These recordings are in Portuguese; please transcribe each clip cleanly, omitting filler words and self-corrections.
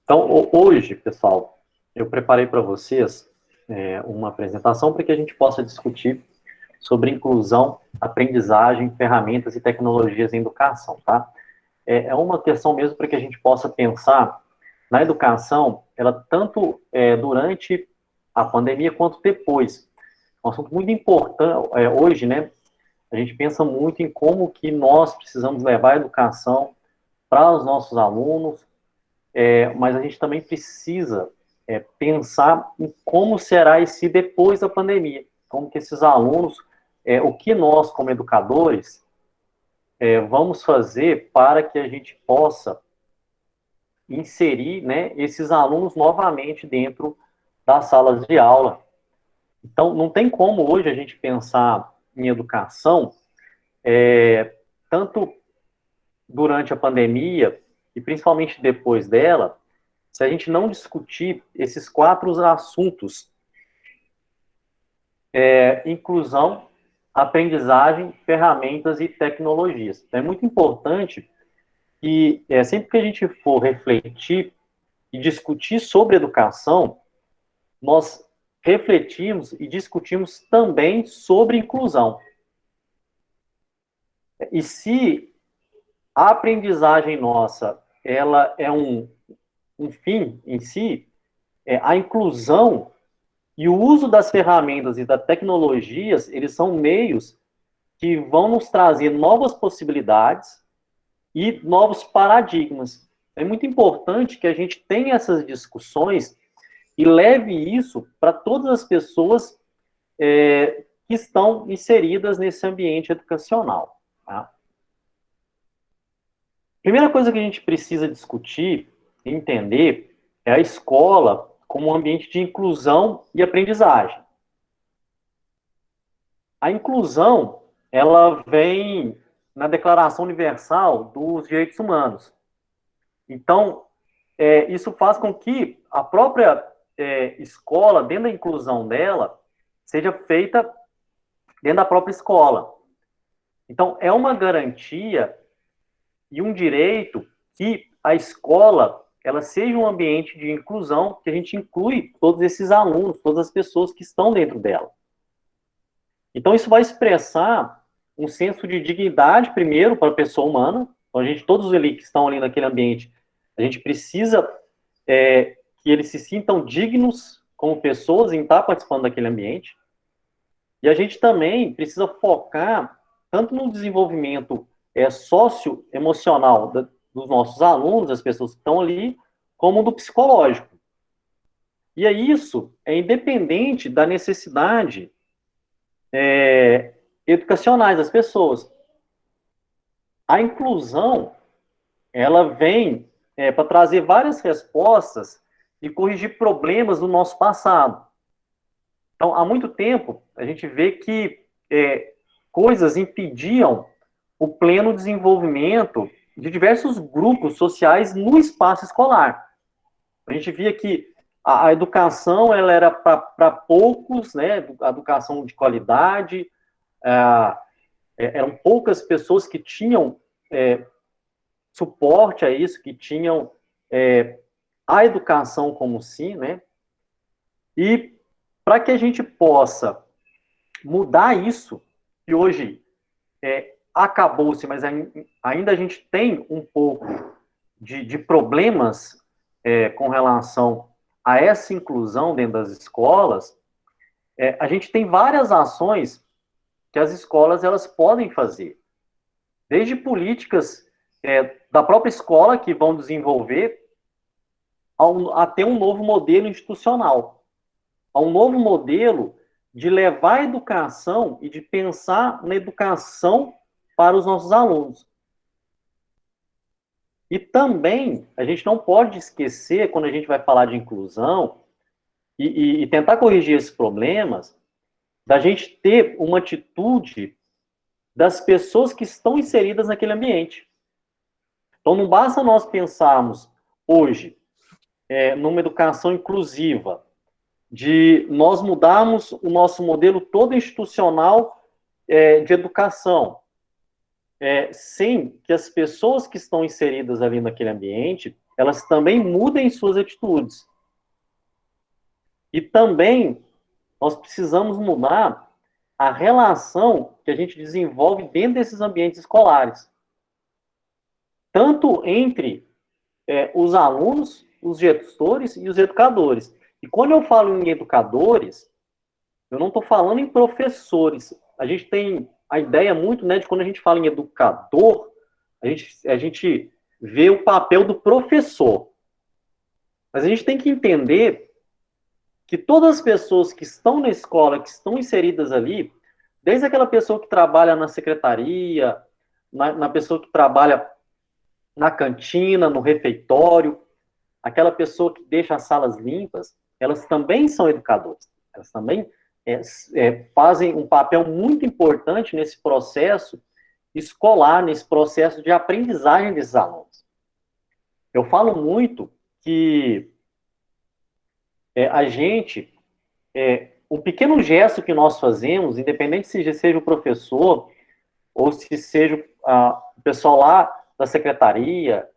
Então, hoje, pessoal, eu preparei para vocês uma apresentação para que a gente possa discutir sobre inclusão, aprendizagem, ferramentas e tecnologias em educação, tá? É uma questão mesmo para que a gente possa pensar na educação, ela tanto durante a pandemia quanto depois. É um assunto muito importante, hoje, né? A gente pensa muito em como que nós precisamos levar a educação para os nossos alunos, mas a gente também precisa pensar em como será esse depois da pandemia, como que esses alunos, o que nós, como educadores, vamos fazer para que a gente possa inserir, né, esses alunos novamente dentro das salas de aula. Então, não tem como hoje a gente pensar em educação, tanto durante a pandemia e principalmente depois dela, se a gente não discutir esses quatro assuntos: inclusão, aprendizagem, ferramentas e tecnologias. Então, é muito importante que sempre que a gente for refletir e discutir sobre educação, nós refletimos e discutimos também sobre inclusão. E se a aprendizagem nossa, ela é um fim em si, a inclusão e o uso das ferramentas e das tecnologias, eles são meios que vão nos trazer novas possibilidades e novos paradigmas. É muito importante que a gente tenha essas discussões e leve isso para todas as pessoas que estão inseridas nesse ambiente educacional. Tá? Primeira coisa que a gente precisa discutir e entender é a escola como um ambiente de inclusão e aprendizagem. A inclusão, ela vem na Declaração Universal dos Direitos Humanos. Então, isso faz com que a própria escola, dentro da inclusão dela, seja feita dentro da própria escola. Então, é uma garantia e um direito que a escola ela seja um ambiente de inclusão, que a gente inclui todos esses alunos, todas as pessoas que estão dentro dela. Então, isso vai expressar um senso de dignidade, primeiro, para a pessoa humana. Então, todos ali que estão ali naquele ambiente, a gente precisa que eles se sintam dignos como pessoas em estar participando daquele ambiente. E a gente também precisa focar tanto no desenvolvimento socioemocional dos nossos alunos, das pessoas que estão ali, como do psicológico. E isso é independente da necessidade educacionais das pessoas. A inclusão, ela vem para trazer várias respostas e corrigir problemas do nosso passado. Então, há muito tempo, a gente vê que coisas impediam o pleno desenvolvimento de diversos grupos sociais no espaço escolar. A gente via que a educação ela era para poucos, né, a educação de qualidade, eram poucas pessoas que tinham suporte a isso, que tinham a educação como si, né? E para que a gente possa mudar isso, que hoje acabou-se, mas ainda a gente tem um pouco de problemas com relação a essa inclusão dentro das escolas, a gente tem várias ações que as escolas elas podem fazer. Desde políticas da própria escola que vão desenvolver até um novo modelo institucional, a um novo modelo de levar a educação e de pensar na educação para os nossos alunos. E também, a gente não pode esquecer, quando a gente vai falar de inclusão, e tentar corrigir esses problemas, da gente ter uma atitude das pessoas que estão inseridas naquele ambiente. Então, não basta nós pensarmos hoje numa educação inclusiva, de nós mudarmos o nosso modelo todo institucional de educação, sem que as pessoas que estão inseridas ali naquele ambiente elas também mudem suas atitudes. E também nós precisamos mudar a relação que a gente desenvolve dentro desses ambientes escolares. Tanto entre os alunos, os gestores e os educadores. E quando eu falo em educadores, eu não estou falando em professores. A gente tem a ideia muito, né, de quando a gente fala em educador, a gente vê o papel do professor. Mas a gente tem que entender que todas as pessoas que estão na escola, que estão inseridas ali, desde aquela pessoa que trabalha na secretaria, na pessoa que trabalha na cantina, no refeitório, aquela pessoa que deixa as salas limpas, elas também são educadoras. Elas também fazem um papel muito importante nesse processo escolar, nesse processo de aprendizagem desses alunos. Eu falo muito que a gente, um pequeno gesto que nós fazemos, independente se seja o professor ou se seja o pessoal lá da secretaria,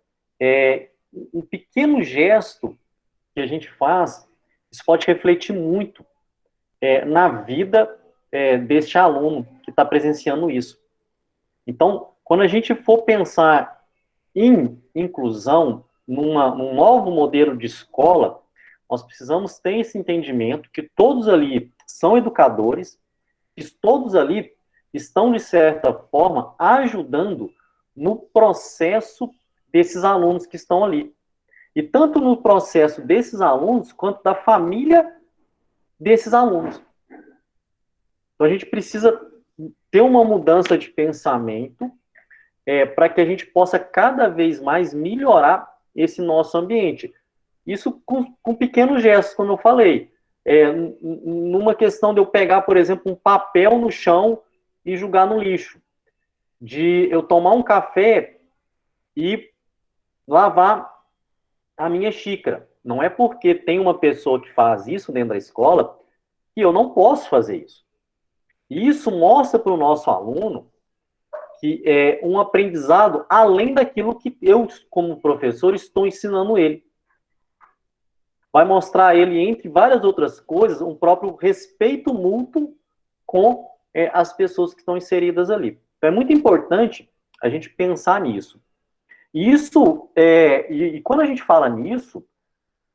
um pequeno gesto que a gente faz, isso pode refletir muito na vida deste aluno que está presenciando isso. Então, quando a gente for pensar em inclusão, num novo modelo de escola, nós precisamos ter esse entendimento que todos ali são educadores, que todos ali estão, de certa forma, ajudando no processo desses alunos que estão ali. E tanto no processo desses alunos, quanto da família desses alunos. Então, a gente precisa ter uma mudança de pensamento para que a gente possa cada vez mais melhorar esse nosso ambiente. Isso com pequenos gestos, como eu falei. Numa questão de eu pegar, por exemplo, um papel no chão e jogar no lixo. De eu tomar um café e lavar a minha xícara. Não é porque tem uma pessoa que faz isso dentro da escola que eu não posso fazer isso. E isso mostra para o nosso aluno que é um aprendizado além daquilo que eu, como professor, estou ensinando ele. Vai mostrar a ele, entre várias outras coisas, um próprio respeito mútuo com as pessoas que estão inseridas ali. Então, é muito importante a gente pensar nisso. Isso, e quando a gente fala nisso,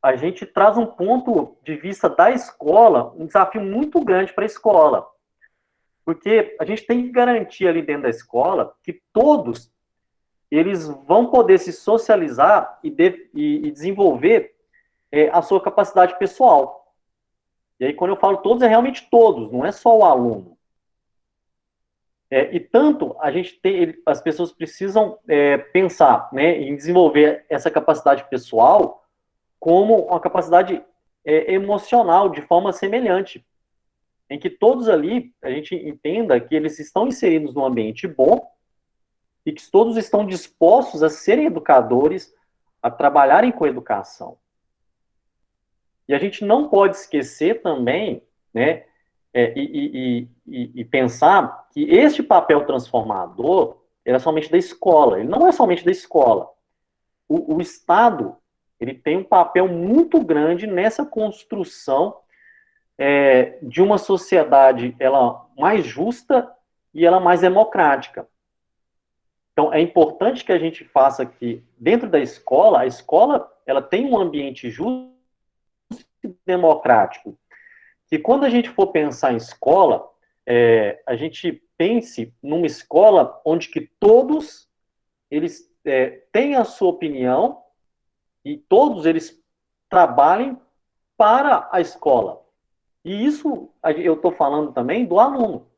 a gente traz um ponto de vista da escola, um desafio muito grande para a escola. Porque a gente tem que garantir ali dentro da escola que todos eles vão poder se socializar e desenvolver a sua capacidade pessoal. E aí, quando eu falo todos, é realmente todos, não é só o aluno. E tanto a gente tem, as pessoas precisam pensar, né, em desenvolver essa capacidade pessoal como uma capacidade emocional, de forma semelhante, em que todos ali, a gente entenda que eles estão inseridos num ambiente bom e que todos estão dispostos a serem educadores, a trabalharem com educação. E a gente não pode esquecer também, né, e pensar que este papel transformador é somente da escola, ele não é somente da escola. O Estado, ele tem um papel muito grande nessa construção de uma sociedade ela mais justa e ela mais democrática. Então, é importante que a gente faça que, dentro da escola, a escola ela tem um ambiente justo e democrático. Que quando a gente for pensar em escola, a gente pense numa escola onde que todos eles têm a sua opinião e todos eles trabalhem para a escola. E isso eu estou falando também do aluno.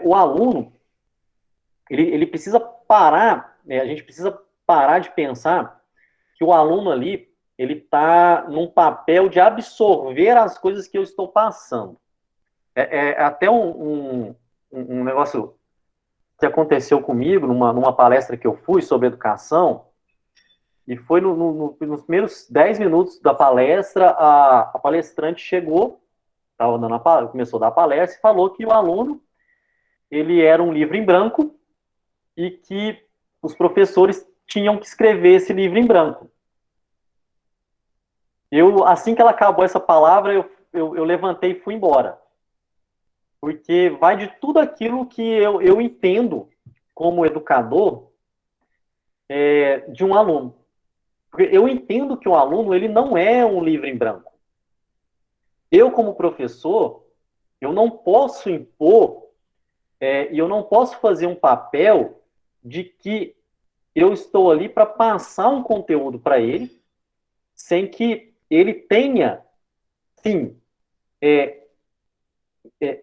O aluno, ele precisa parar, a gente precisa parar de pensar que o aluno ali, ele está num papel de absorver as coisas que eu estou passando. Até um negócio que aconteceu comigo numa palestra que eu fui sobre educação, e foi nos primeiros 10 minutos da palestra, a palestrante chegou, começou a dar a palestra e falou que o aluno, ele era um livro em branco e que os professores tinham que escrever esse livro em branco. Assim que ela acabou essa palavra, eu levantei e fui embora. Porque vai de tudo aquilo que eu entendo como educador de um aluno. Porque eu entendo que o aluno ele não é um livro em branco. Eu, como professor, eu não posso impor e eu não posso fazer um papel de que eu estou ali para passar um conteúdo para ele, sem que ele tenha, sim, é,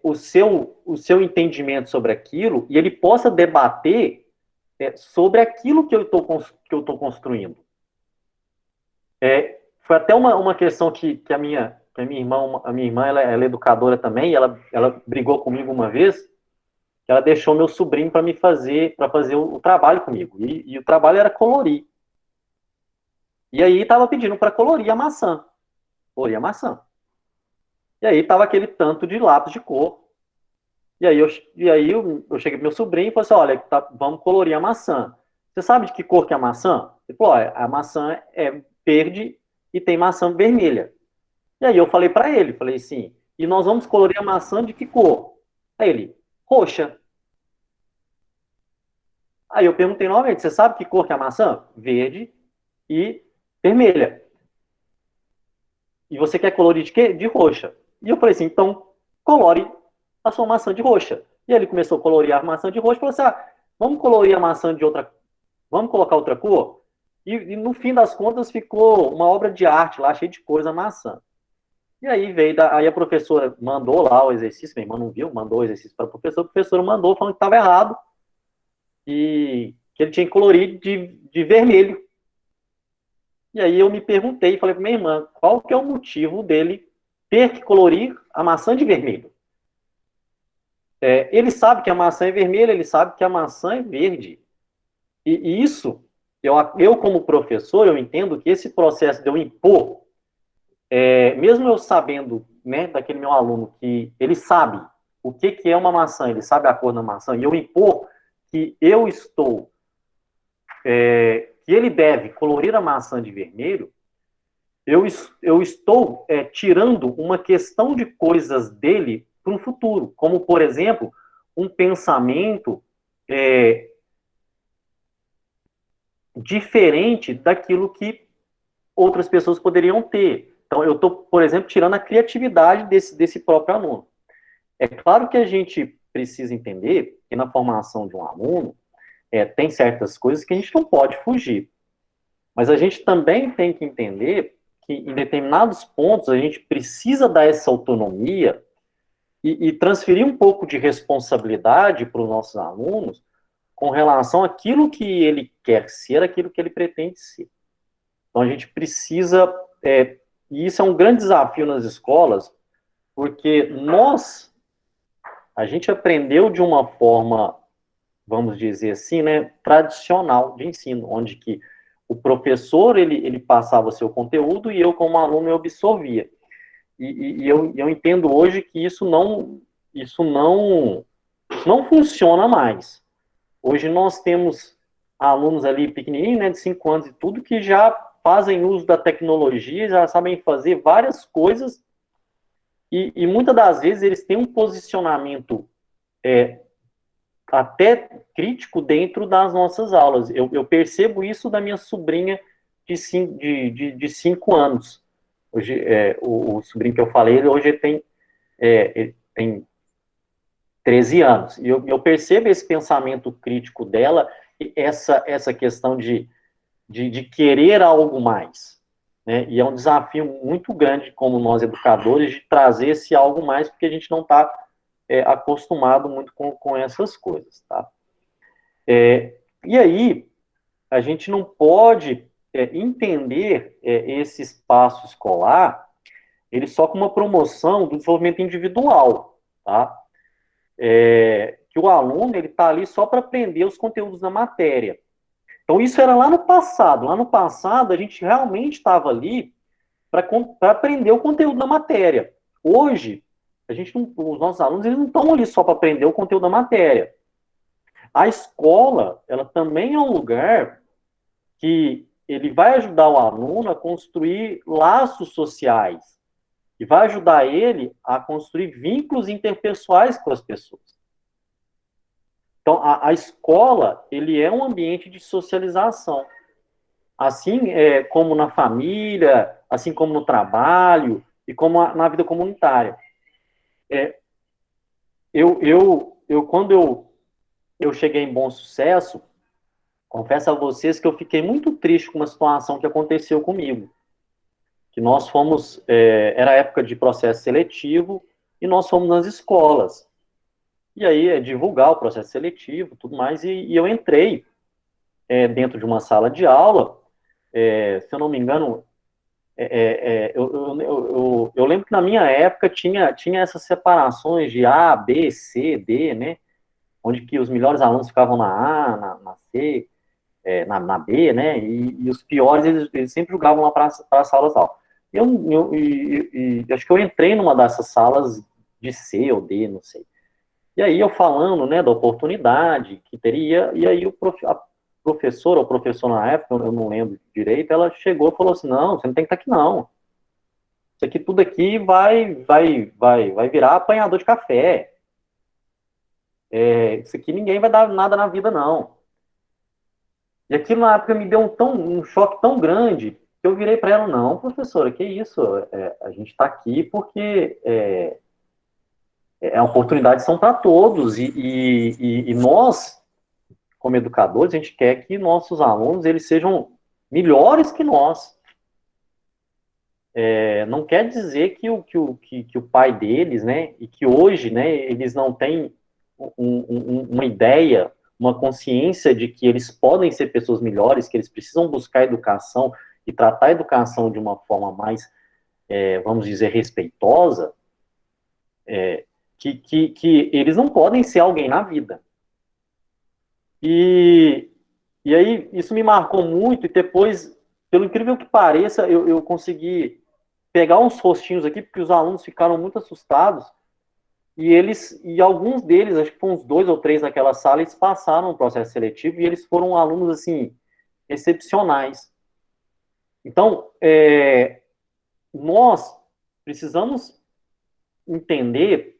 o seu entendimento sobre aquilo e ele possa debater sobre aquilo que eu tô construindo. Foi até uma questão que a minha irmã ela é educadora também, ela brigou comigo uma vez, que ela deixou meu sobrinho para fazer o trabalho comigo. E o trabalho era colorir. E aí estava pedindo para colorir a maçã. Colorir a maçã. E aí tava aquele tanto de lápis de cor. E aí eu cheguei pro meu sobrinho e falei assim, olha, vamos colorir a maçã. Você sabe de que cor que é a maçã? Ele falou, a maçã é verde e tem maçã vermelha. E aí eu falei para ele, falei assim, e nós vamos colorir a maçã de que cor? Aí ele, roxa. Aí eu perguntei novamente, você sabe que cor que é a maçã? Verde e vermelha. E você quer colorir de quê? De roxa. E eu falei assim, então colore a sua maçã de roxa. E ele começou a colorir a maçã de roxa e falou assim, vamos colorir a maçã de outra, vamos colocar outra cor? E no fim das contas ficou uma obra de arte lá, cheia de coisa, a maçã. E aí aí a professora mandou lá o exercício, minha irmã não viu, mandou o exercício para a professora mandou falando que estava errado e que ele tinha que colorir de vermelho. E aí eu me perguntei, falei para minha irmã, qual que é o motivo dele ter que colorir a maçã de vermelho? Ele sabe que a maçã é vermelha, ele sabe que a maçã é verde. E isso, eu como professor, eu entendo que esse processo de eu impor, mesmo eu sabendo, né, daquele meu aluno que ele sabe o que é uma maçã, ele sabe a cor da maçã, e eu impor que que ele deve colorir a maçã de vermelho, eu estou tirando uma questão de coisas dele para o futuro, como, por exemplo, um pensamento é, diferente daquilo que outras pessoas poderiam ter. Então, eu estou, por exemplo, tirando a criatividade desse próprio aluno. É claro que a gente precisa entender que na formação de um aluno tem certas coisas que a gente não pode fugir. Mas a gente também tem que entender que em determinados pontos a gente precisa dar essa autonomia e transferir um pouco de responsabilidade para os nossos alunos com relação àquilo que ele quer ser, aquilo que ele pretende ser. Então a gente precisa, e isso é um grande desafio nas escolas, porque a gente aprendeu de uma forma, vamos dizer assim, né, tradicional de ensino, onde que o professor, ele passava o seu conteúdo e eu, como aluno, eu absorvia. E eu entendo hoje que isso não funciona mais. Hoje nós temos alunos ali pequenininhos, né, de 5 anos e tudo, que já fazem uso da tecnologia, já sabem fazer várias coisas e muitas das vezes eles têm um posicionamento até crítico dentro das nossas aulas. Eu percebo isso da minha sobrinha de 5 anos. Hoje, o sobrinho que eu falei, ele tem 13 anos. E eu percebo esse pensamento crítico dela, e essa questão de querer algo mais. Né? E é um desafio muito grande, como nós educadores, de trazer esse algo mais, porque a gente não está acostumado muito com essas coisas. Tá? E aí, a gente não pode entender esse espaço escolar ele só com uma promoção do desenvolvimento individual, tá? Que o aluno ele está ali só para aprender os conteúdos da matéria. Então isso era lá no passado. Lá no passado a gente realmente estava ali para aprender o conteúdo da matéria. Hoje os nossos alunos eles não estão ali só para aprender o conteúdo da matéria. A escola ela também é um lugar que ele vai ajudar o aluno a construir laços sociais e vai ajudar ele a construir vínculos interpessoais com as pessoas. Então, a escola, ele é um ambiente de socialização. Assim como na família, assim como no trabalho e como na vida comunitária. Quando eu cheguei em Bom Sucesso, confesso a vocês que eu fiquei muito triste com uma situação que aconteceu comigo. Que nós fomos, era época de processo seletivo, e nós fomos nas escolas. E aí, divulgar o processo seletivo, tudo mais, e eu entrei dentro de uma sala de aula, se eu não me engano, eu lembro que na minha época tinha essas separações de A, B, C, D, né? Onde que os melhores alunos ficavam na A, na C, na B, né? E os piores, eles sempre jogavam lá para as salas A. Acho que eu entrei numa dessas salas de C ou D, não sei. E aí eu falando, né, da oportunidade que teria, e aí a professora ou professor na época, eu não lembro direito, ela chegou e falou assim, não, você não tem que estar aqui não. Isso aqui tudo aqui vai virar apanhador de café. Isso aqui ninguém vai dar nada na vida, não. E aquilo na época me deu um choque tão grande que eu virei para ela, não, professora, que isso? A gente está aqui porque a oportunidade são para todos e nós, como educadores, a gente quer que nossos alunos eles sejam melhores que nós. Não quer dizer que o pai deles, né, e que hoje, né, eles não têm uma ideia, uma consciência de que eles podem ser pessoas melhores, que eles precisam buscar educação e tratar a educação de uma forma mais, vamos dizer, respeitosa, que eles não podem ser alguém na vida. E aí, isso me marcou muito, e depois, pelo incrível que pareça, eu consegui pegar uns rostinhos aqui, porque os alunos ficaram muito assustados, e alguns deles, acho que foram uns 2 ou 3 naquela sala, eles passaram o processo seletivo, e eles foram alunos, assim, excepcionais. Então, nós precisamos entender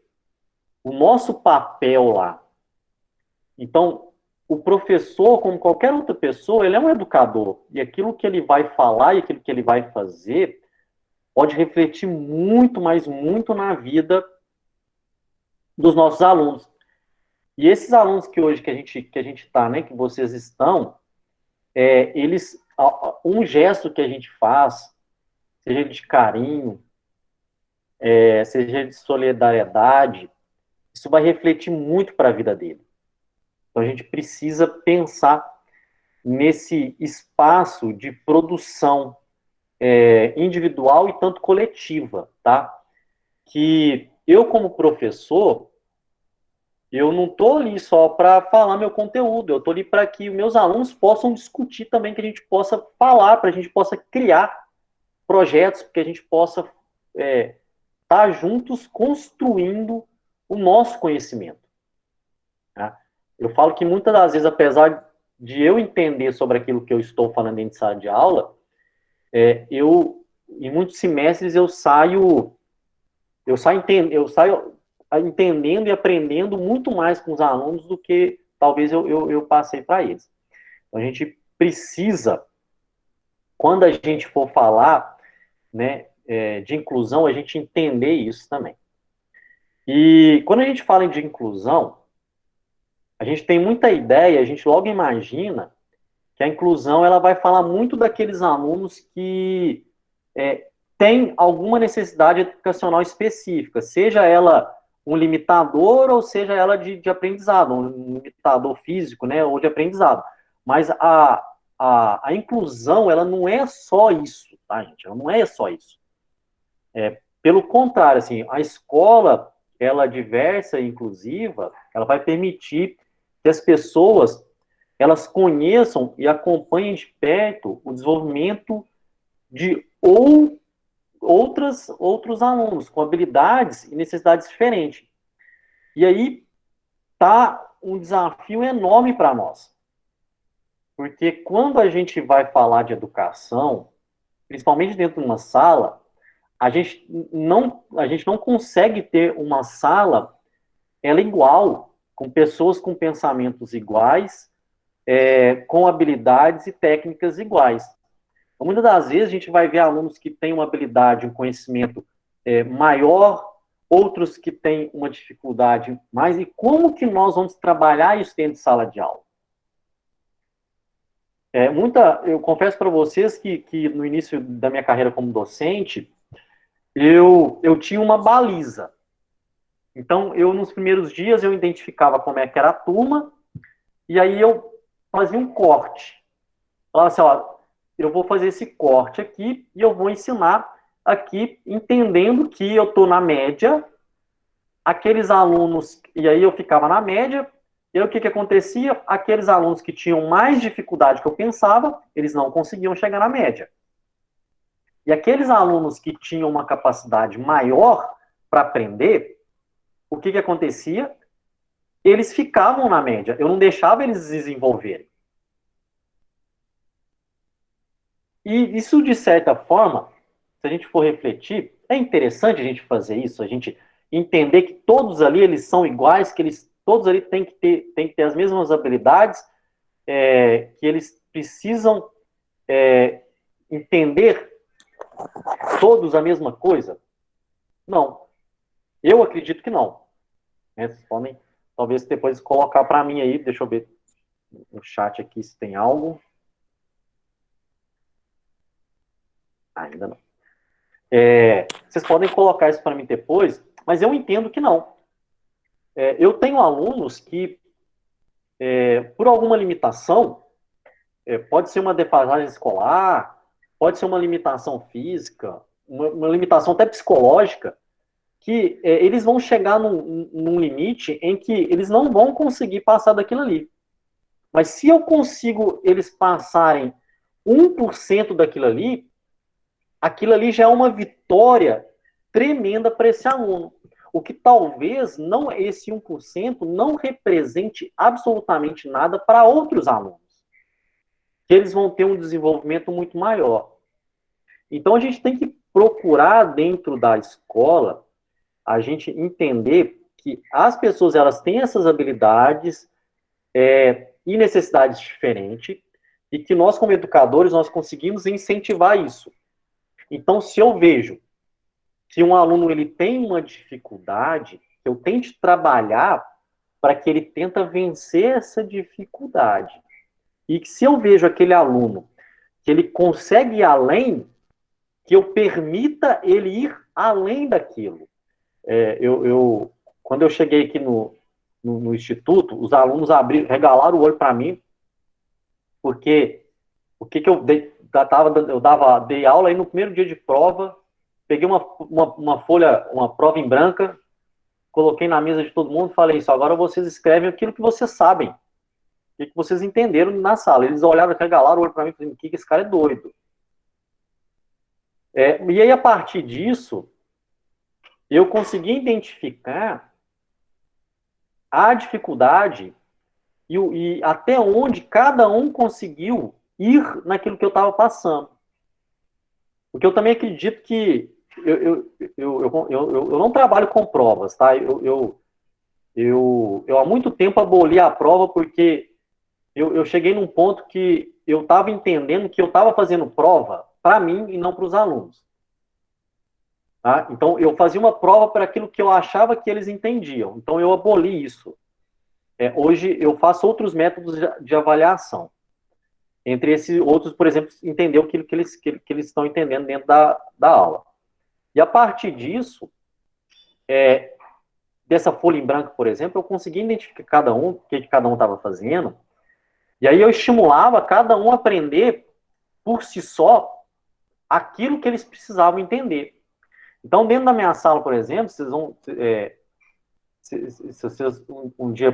o nosso papel lá. Então, o professor, como qualquer outra pessoa, ele é um educador. E aquilo que ele vai falar e aquilo que ele vai fazer pode refletir muito, mas muito na vida dos nossos alunos. E esses alunos que hoje que a gente está, né, que vocês estão, eles, um gesto que a gente faz, seja de carinho, seja de solidariedade, isso vai refletir muito para a vida dele. Então a gente precisa pensar nesse espaço de produção individual e tanto coletiva, tá? Que eu, como professor, eu não estou ali só para falar meu conteúdo, eu estou ali para que meus alunos possam discutir também, que a gente possa falar, para a gente possa criar projetos, que a gente possa estar juntos construindo o nosso conhecimento. Tá? Eu falo que muitas das vezes, apesar de eu entender sobre aquilo que eu estou falando dentro de sala de aula, em muitos semestres eu saio entendendo e aprendendo muito mais com os alunos do que talvez eu passei para eles. Então, a gente precisa, quando a gente for falar, né, de inclusão, a gente entender isso também. E quando a gente fala de inclusão, a gente tem muita ideia, a gente logo imagina que a inclusão ela vai falar muito daqueles alunos que têm alguma necessidade educacional específica, seja ela um limitador ou seja ela de aprendizado, um limitador físico, né, ou de aprendizado. Mas a inclusão, ela não é só isso, tá, gente? Ela não é só isso. Pelo contrário, assim, a escola, ela diversa e inclusiva, ela vai permitir que as pessoas elas conheçam e acompanhem de perto o desenvolvimento de outros alunos com habilidades e necessidades diferentes. E aí tá um desafio enorme para nós. Porque quando a gente vai falar de educação, principalmente dentro de uma sala, a gente não consegue ter uma sala ela igual, com pessoas com pensamentos iguais, com habilidades e técnicas iguais. Então, muitas das vezes a gente vai ver alunos que têm uma habilidade, um conhecimento maior, outros que têm uma dificuldade mais, e como que nós vamos trabalhar isso dentro de sala de aula? Eu confesso para vocês que no início da minha carreira como docente, eu tinha uma baliza. Então, nos primeiros dias, eu identificava como é que era a turma, e aí eu fazia um corte. Falava assim, ó, eu vou fazer esse corte aqui, e eu vou ensinar aqui, entendendo que eu estou na média, aqueles alunos, e aí eu ficava na média, e aí o que que acontecia? Aqueles alunos que tinham mais dificuldade que eu pensava, eles não conseguiam chegar na média. E aqueles alunos que tinham uma capacidade maior para aprender, o que que acontecia? Eles ficavam na média, eu não deixava eles desenvolverem. E isso, de certa forma, se a gente for refletir, é interessante a gente fazer isso, a gente entender que todos ali eles são iguais, que eles todos ali têm que ter as mesmas habilidades, que eles precisam entender todos a mesma coisa? Não. Eu acredito que não. Vocês podem, talvez, depois colocar para mim aí, deixa eu ver no chat aqui se tem algo. Ainda não. Vocês podem colocar isso para mim depois, mas eu entendo que não. Eu tenho alunos que, por alguma limitação, pode ser uma defasagem escolar, pode ser uma limitação física, uma limitação até psicológica, que eles vão chegar num limite em que eles não vão conseguir passar daquilo ali. Mas se eu consigo eles passarem 1% daquilo ali, aquilo ali já é uma vitória tremenda para esse aluno. O que talvez não esse 1% não represente absolutamente nada para outros alunos, que eles vão ter um desenvolvimento muito maior. Então a gente tem que procurar dentro da escola a gente entender que as pessoas elas têm essas habilidades e necessidades diferentes e que nós como educadores nós conseguimos incentivar isso. Então se eu vejo que um aluno ele tem uma dificuldade, eu tente trabalhar para que ele tenta vencer essa dificuldade. E que se eu vejo aquele aluno que ele consegue ir além, que eu permita ele ir além daquilo. Quando eu cheguei aqui no instituto, os alunos regalaram o olho para mim, porque o que eu dei aula aí no primeiro dia de prova, peguei uma folha, uma prova em branca, coloquei na mesa de todo mundo e falei isso, agora vocês escrevem aquilo que vocês sabem, o que vocês entenderam na sala. Eles olharam, regalaram o olho para mim e falaram, que esse cara é doido. E aí, a partir disso, eu consegui identificar a dificuldade e até onde cada um conseguiu ir naquilo que eu estava passando. Porque eu também acredito que eu não trabalho com provas, tá? Eu há muito tempo aboli a prova porque eu cheguei num ponto que eu estava entendendo que eu estava fazendo prova para mim e não para os alunos. Tá? Então, eu fazia uma prova para aquilo que eu achava que eles entendiam. Então, eu aboli isso. Hoje, eu faço outros métodos de avaliação. Entre esses outros, por exemplo, entender aquilo que eles estão entendendo dentro da aula. E a partir disso, dessa folha em branco, por exemplo, eu consegui identificar cada um, o que cada um estava fazendo, e aí eu estimulava cada um a aprender por si só aquilo que eles precisavam entender. Então, dentro da minha sala, por exemplo, vocês vão, se vocês um dia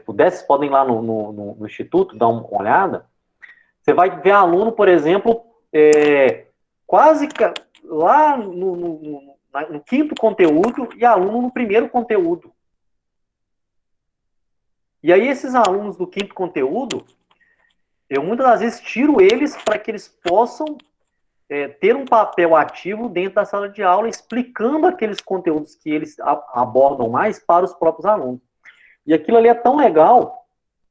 pudessem, vocês podem ir lá no instituto, dar uma olhada, você vai ver aluno, por exemplo, quase lá no quinto conteúdo e aluno no primeiro conteúdo. E aí esses alunos do quinto conteúdo, eu muitas das vezes tiro eles para que eles possam ter um papel ativo dentro da sala de aula, explicando aqueles conteúdos que eles abordam mais para os próprios alunos. E aquilo ali é tão legal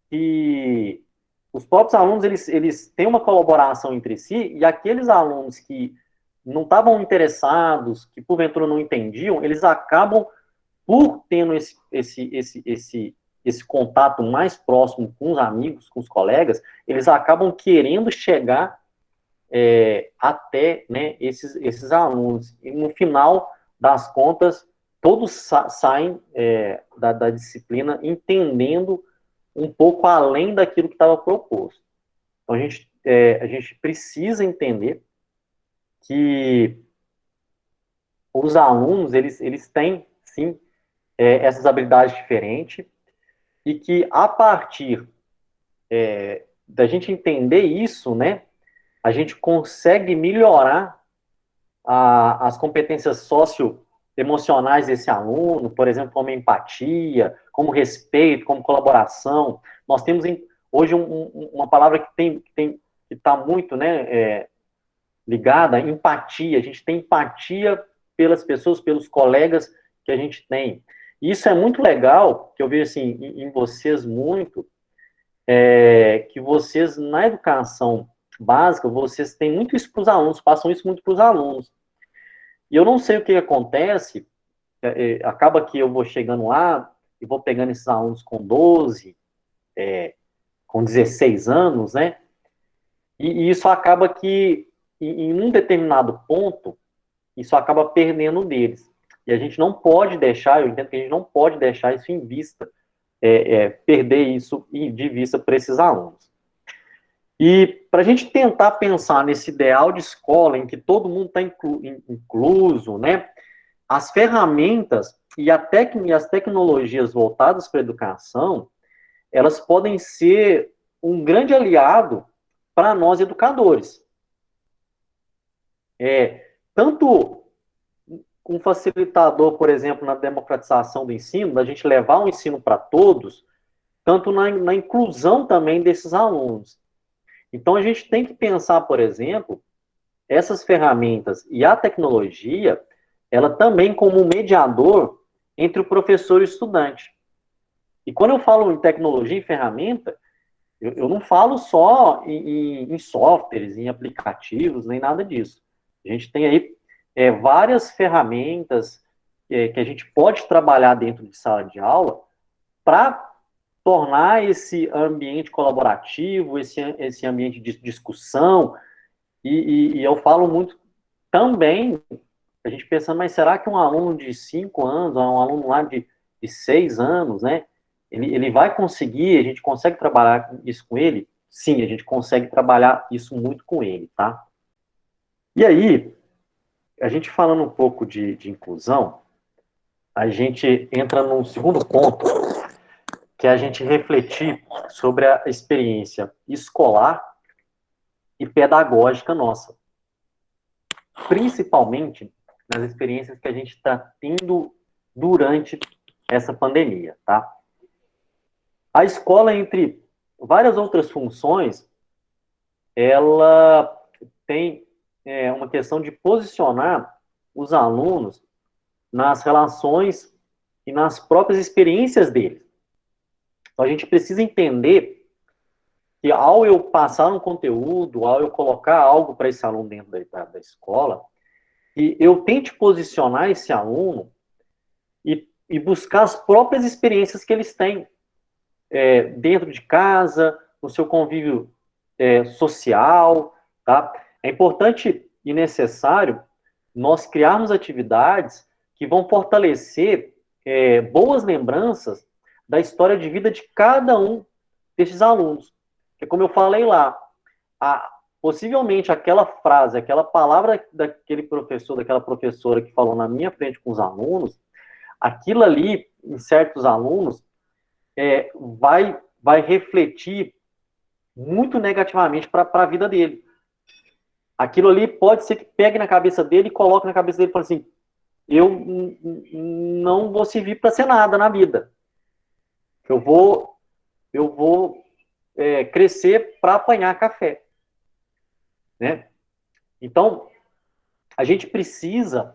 que os próprios alunos, eles têm uma colaboração entre si, e aqueles alunos que não estavam interessados, que porventura não entendiam, eles acabam, por tendo esse contato mais próximo com os amigos, com os colegas, eles acabam querendo chegar até, né, esses alunos. E no final das contas, todos saem da disciplina entendendo um pouco além daquilo que estava proposto. Então, a gente precisa entender que os alunos, eles têm, sim, essas habilidades diferentes, e que a partir da gente entender isso, né, a gente consegue melhorar as competências socioemocionais desse aluno, por exemplo, como empatia, como respeito, como colaboração. Nós temos hoje uma palavra que está muito, né, ligada à empatia. A gente tem empatia pelas pessoas, pelos colegas que a gente tem. E isso é muito legal, que eu vejo assim, em vocês muito, que vocês, na educação básica, vocês têm muito isso para os alunos, passam isso muito para os alunos. E eu não sei o que acontece, acaba que eu vou chegando lá e vou pegando esses alunos com 12, com 16 anos, né? E isso acaba que, em um determinado ponto, isso acaba perdendo deles. E a gente não pode deixar, eu entendo que a gente não pode deixar isso em vista, perder isso de vista para esses alunos. E para a gente tentar pensar nesse ideal de escola em que todo mundo está incluso, né? As ferramentas e as tecnologias voltadas para a educação, elas podem ser um grande aliado para nós educadores. Tanto um facilitador, por exemplo, na democratização do ensino, da gente levar o ensino para todos, tanto na inclusão também desses alunos. Então, a gente tem que pensar, por exemplo, essas ferramentas e a tecnologia, ela também como um mediador entre o professor e o estudante. E quando eu falo em tecnologia e ferramenta, eu não falo só em softwares, em aplicativos, nem nada disso. A gente tem aí várias ferramentas que a gente pode trabalhar dentro de sala de aula para tornar esse ambiente colaborativo, esse ambiente de discussão, e eu falo muito também, a gente pensando, mas será que um aluno de 5 anos, um aluno lá de 6 anos, né, ele vai conseguir, a gente consegue trabalhar isso com ele? Sim, a gente consegue trabalhar isso muito com ele, tá? E aí, a gente falando um pouco de inclusão, a gente entra num segundo ponto, que é a gente refletir sobre a experiência escolar e pedagógica nossa. Principalmente nas experiências que a gente está tendo durante essa pandemia, tá? A escola, entre várias outras funções, ela tem uma questão de posicionar os alunos nas relações e nas próprias experiências deles. Então, a gente precisa entender que ao eu passar um conteúdo, ao eu colocar algo para esse aluno dentro da escola, que eu tente posicionar esse aluno e buscar as próprias experiências que eles têm dentro de casa, no seu convívio social, tá? É importante e necessário nós criarmos atividades que vão fortalecer boas lembranças da história de vida de cada um desses alunos. Porque, como eu falei lá, possivelmente aquela frase, aquela palavra daquele professor, daquela professora que falou na minha frente com os alunos, aquilo ali, em certos alunos, vai refletir muito negativamente para a vida dele. Aquilo ali pode ser que pegue na cabeça dele e coloque na cabeça dele e fale assim, eu não vou servir para ser nada na vida. Eu vou crescer para apanhar café, né? Então, a gente precisa...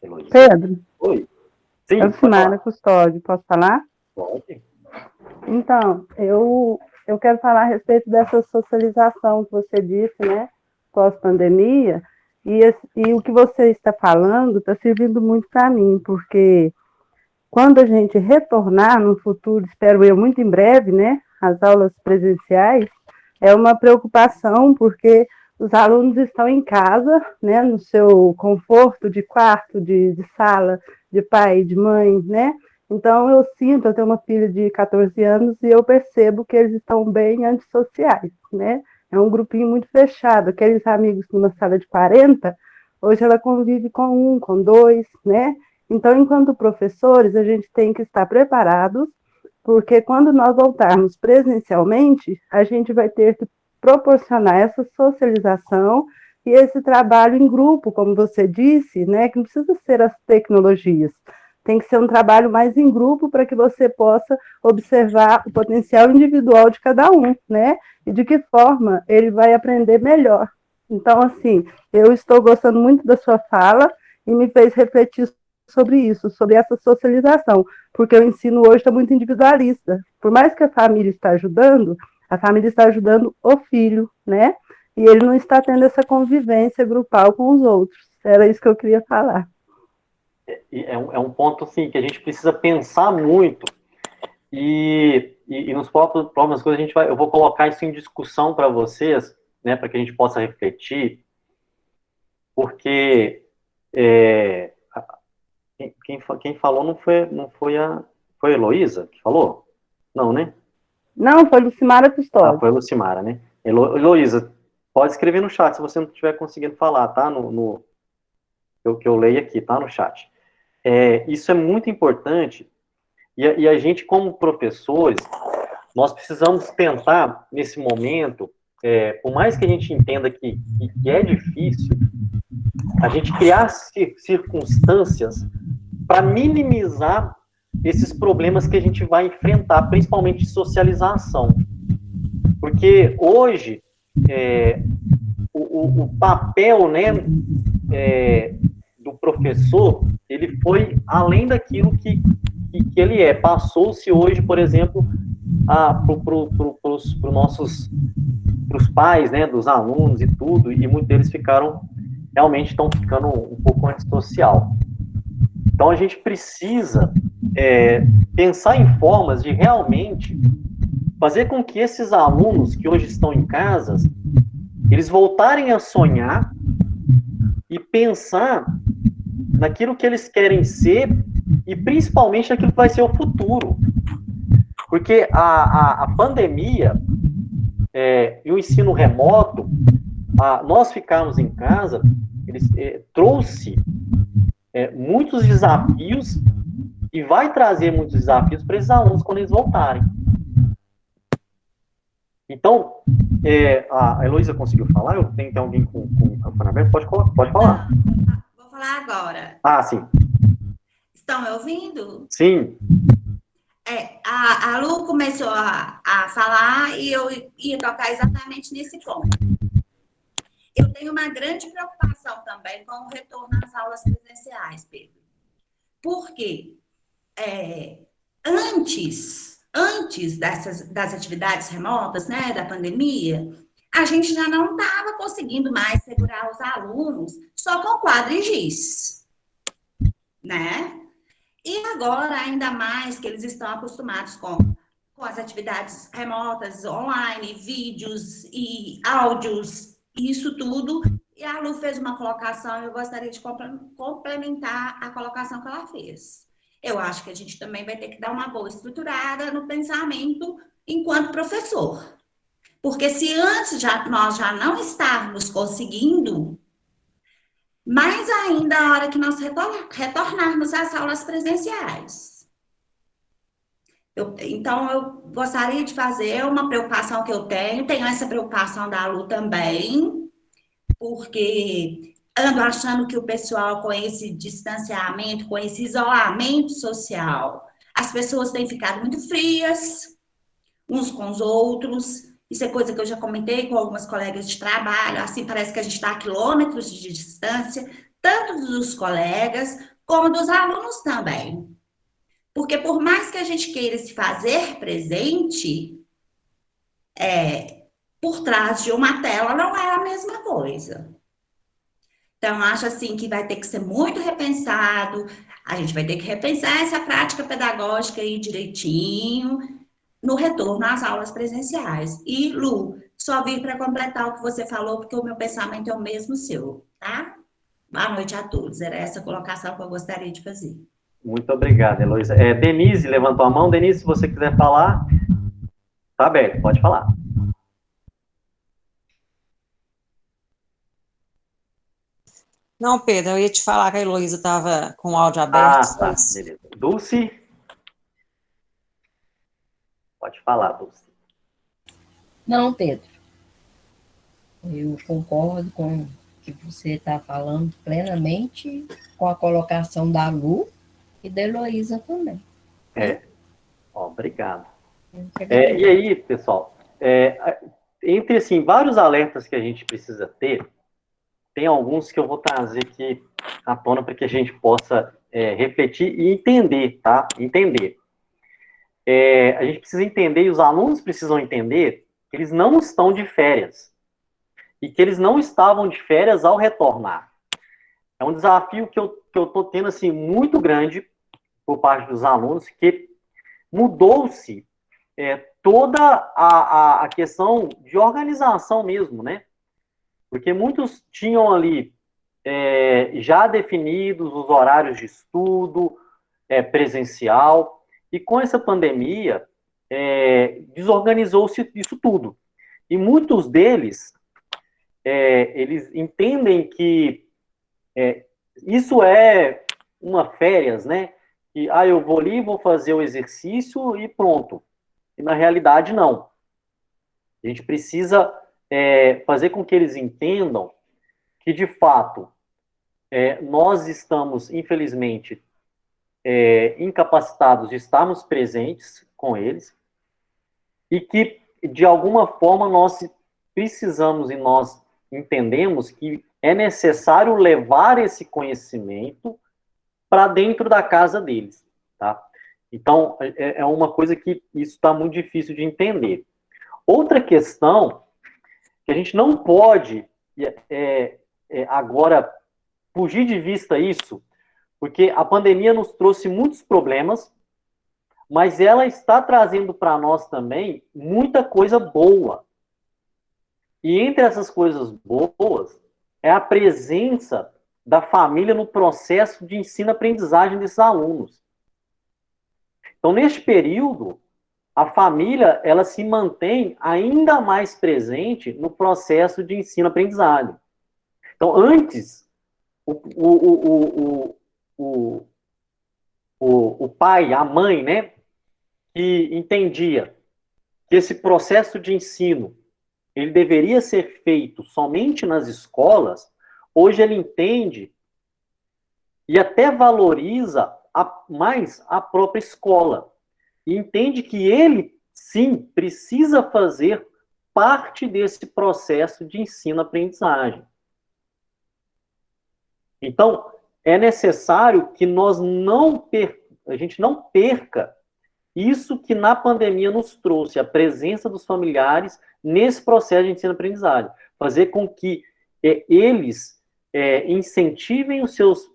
Heloísa. Pedro, Oi. Sim, pode Elcimara falar. Custódio, posso falar? Pode. Então, eu quero falar a respeito dessa socialização que você disse, né, pós-pandemia, e o que você está falando está servindo muito para mim, porque quando a gente retornar no futuro, espero eu, muito em breve, né, às aulas presenciais, é uma preocupação, porque os alunos estão em casa, né, no seu conforto de quarto, de sala, de pai, de mãe, né? Então eu tenho uma filha de 14 anos e eu percebo que eles estão bem antissociais, né? É um grupinho muito fechado, aqueles amigos numa sala de 40, hoje ela convive com um, com dois, né? Então, enquanto professores, a gente tem que estar preparados, porque quando nós voltarmos presencialmente, a gente vai ter que proporcionar essa socialização e esse trabalho em grupo, como você disse, né, que não precisa ser as tecnologias, tem que ser um trabalho mais em grupo para que você possa observar o potencial individual de cada um, né, e de que forma ele vai aprender melhor. Então, assim, eu estou gostando muito da sua fala e me fez refletir sobre isso, sobre essa socialização, porque o ensino hoje está muito individualista. Por mais que a família está ajudando o filho, né? E ele não está tendo essa convivência grupal com os outros. Era isso que eu queria falar. É um ponto, assim, que a gente precisa pensar muito. E nos próximas coisas eu vou colocar isso em discussão para vocês, né, para que a gente possa refletir, porque quem falou foi a Heloísa que falou? Não, né? Não, foi Lucimara Ah, Custódio. foi a Lucimara, né? Heloísa, pode escrever no chat se você não estiver conseguindo falar, tá? O que eu leio aqui, tá? No chat. Isso é muito importante e a gente, como professores, nós precisamos tentar, nesse momento, por mais que a gente entenda que é difícil, a gente criar circunstâncias para minimizar esses problemas que a gente vai enfrentar, principalmente de socialização. Porque hoje, o papel, né, do professor, ele foi além daquilo que ele é. Passou-se hoje, por exemplo, para os pais, né, dos alunos e tudo, e muitos deles realmente estão ficando um pouco antissocial. Então, a gente precisa pensar em formas de realmente fazer com que esses alunos que hoje estão em casas, eles voltarem a sonhar e pensar naquilo que eles querem ser e principalmente naquilo que vai ser o futuro. Porque a pandemia e o ensino remoto, nós ficarmos em casa, eles trouxe muitos desafios e vai trazer muitos desafios para esses alunos quando eles voltarem. Então, a Heloísa conseguiu falar? Eu tenho que ter alguém com o microfone aberto? Pode falar. Vou falar agora. Ah, sim. Estão me ouvindo? Sim. A Lu começou a falar e eu ia tocar exatamente nesse ponto. Eu tenho uma grande preocupação também com o retorno às aulas presenciais, Pedro. Por quê? Antes das atividades remotas, né, da pandemia, a gente já não estava conseguindo mais segurar os alunos só com quadro e giz, né? E agora, ainda mais que eles estão acostumados com as atividades remotas, online, vídeos e áudios, isso tudo. E a Lu fez uma colocação, eu gostaria de complementar a colocação que ela fez. Eu acho que a gente também vai ter que dar uma boa estruturada no pensamento enquanto professor. Porque se antes nós já não estávamos conseguindo, mais ainda a hora que nós retornarmos às aulas presenciais. Então, eu gostaria de fazer uma preocupação que eu tenho essa preocupação da Lu também, porque ando achando que o pessoal, com esse distanciamento, com esse isolamento social, as pessoas têm ficado muito frias, uns com os outros. Isso é coisa que eu já comentei com algumas colegas de trabalho. Assim, parece que a gente está a quilômetros de distância, tanto dos colegas como dos alunos também. Porque por mais que a gente queira se fazer presente, por trás de uma tela não é a mesma coisa. Então, acho assim que vai ter que ser muito repensado, a gente vai ter que repensar essa prática pedagógica aí direitinho, no retorno às aulas presenciais. E, Lu, só vim para completar o que você falou, porque o meu pensamento é o mesmo seu, tá? Boa noite a todos. Era essa colocação que eu gostaria de fazer. Muito obrigado, Heloísa. Denise levantou a mão. Denise, se você quiser falar, tá aberto, pode falar. Não, Pedro, eu ia te falar que a Heloísa estava com o áudio aberto. Tá, beleza. Dulce? Pode falar, Dulce. Não, Pedro, eu concordo com o que você está falando plenamente, com a colocação da Lu e da Heloísa também. Obrigado. E aí, pessoal, entre, assim, vários alertas que a gente precisa ter, tem alguns que eu vou trazer aqui à tona para que a gente possa refletir e entender, tá? Entender. A gente precisa entender, e os alunos precisam entender, que eles não estão de férias. E que eles não estavam de férias ao retornar. É um desafio que eu estou tendo, assim, muito grande por parte dos alunos, que mudou-se toda a questão de organização mesmo, né? Porque muitos tinham ali já definidos os horários de estudo presencial, e com essa pandemia desorganizou-se isso tudo. E muitos deles, eles entendem que isso é uma férias, né? Que eu vou ali, vou fazer o exercício e pronto. E na realidade, não. A gente precisa fazer com que eles entendam que, de fato, nós estamos, infelizmente, incapacitados de estarmos presentes com eles e que, de alguma forma, nós precisamos e nós entendemos que é necessário levar esse conhecimento para dentro da casa deles, tá? Então, é uma coisa que isso está muito difícil de entender. Outra questão que a gente não pode agora fugir de vista isso, porque a pandemia nos trouxe muitos problemas, mas ela está trazendo para nós também muita coisa boa. E entre essas coisas boas é a presença da família no processo de ensino-aprendizagem desses alunos. Então, neste período, a família, ela se mantém ainda mais presente no processo de ensino-aprendizagem. Então, antes, o pai, a mãe, né, que entendia que esse processo de ensino, ele deveria ser feito somente nas escolas, hoje ele entende e até valoriza mais a própria escola. E entende que ele, sim, precisa fazer parte desse processo de ensino-aprendizagem. Então, é necessário que a gente não perca isso que na pandemia nos trouxe, a presença dos familiares nesse processo de ensino-aprendizagem. Fazer com que eles incentivem os seus,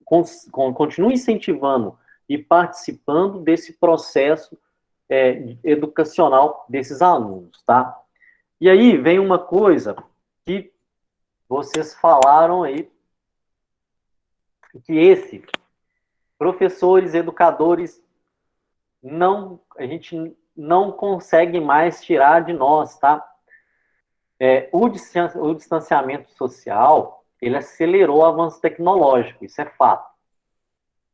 continuem incentivando e participando desse processo educacional desses alunos, tá? E aí vem uma coisa que vocês falaram aí, que professores, educadores, a gente não consegue mais tirar de nós, tá? O distanciamento social, ele acelerou o avanço tecnológico, isso é fato.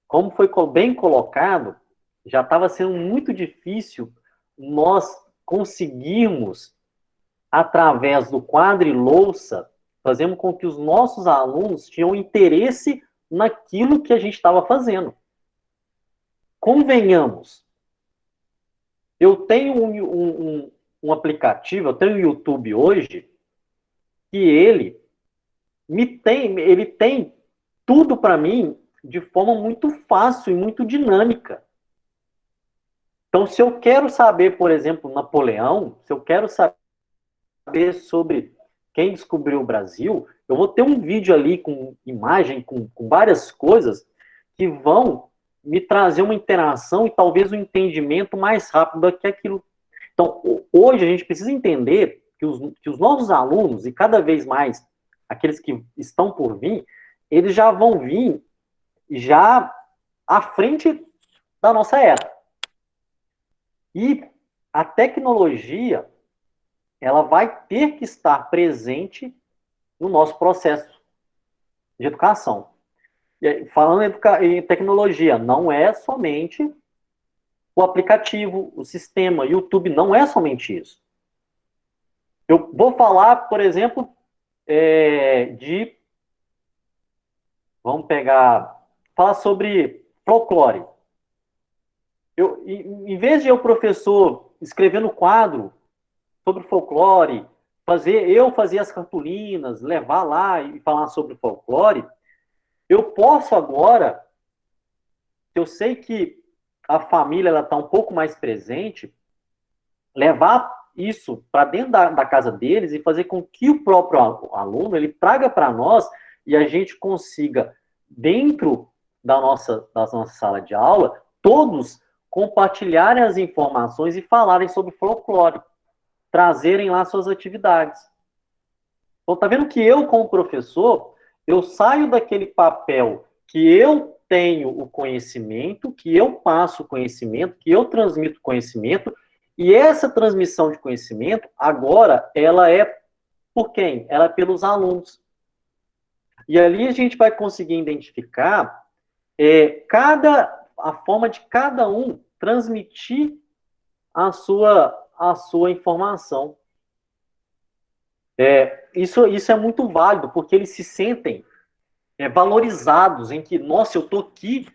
Como foi bem colocado, já estava sendo muito difícil nós conseguirmos, através do quadro e louça, fazendo com que os nossos alunos tinham interesse naquilo que a gente estava fazendo. Convenhamos, Eu tenho um aplicativo, eu tenho o YouTube hoje, que ele tem tudo para mim de forma muito fácil e muito dinâmica. Então, se eu quero saber, por exemplo, Napoleão, se eu quero saber sobre quem descobriu o Brasil, eu vou ter um vídeo ali com imagem, com várias coisas que vão me trazer uma interação e talvez um entendimento mais rápido do que aquilo. Então, hoje a gente precisa entender que os novos alunos, e cada vez mais aqueles que estão por vir, eles já vão vir já à frente da nossa era. E a tecnologia, ela vai ter que estar presente no nosso processo de educação. Falando em tecnologia, não é somente o aplicativo, o sistema, YouTube, não é somente isso. Eu vou falar, por exemplo, vamos falar sobre folclore. Em vez de eu, professor, escrever no quadro sobre folclore, fazer as cartolinas, levar lá e falar sobre folclore, eu posso agora, eu sei que a família está um pouco mais presente, levar isso para dentro da casa deles e fazer com que o próprio aluno ele traga para nós e a gente consiga, dentro da nossa sala de aula, todos compartilharem as informações e falarem sobre folclore, trazerem lá suas atividades. Então, tá vendo que eu, como professor, eu saio daquele papel que eu tenho o conhecimento, que eu passo o conhecimento, que eu transmito conhecimento, e essa transmissão de conhecimento, agora, ela é por quem? Ela é pelos alunos. E ali a gente vai conseguir identificar a forma de cada um transmitir a sua informação. Isso é muito válido, porque eles se sentem valorizados em que, nossa, eu estou aqui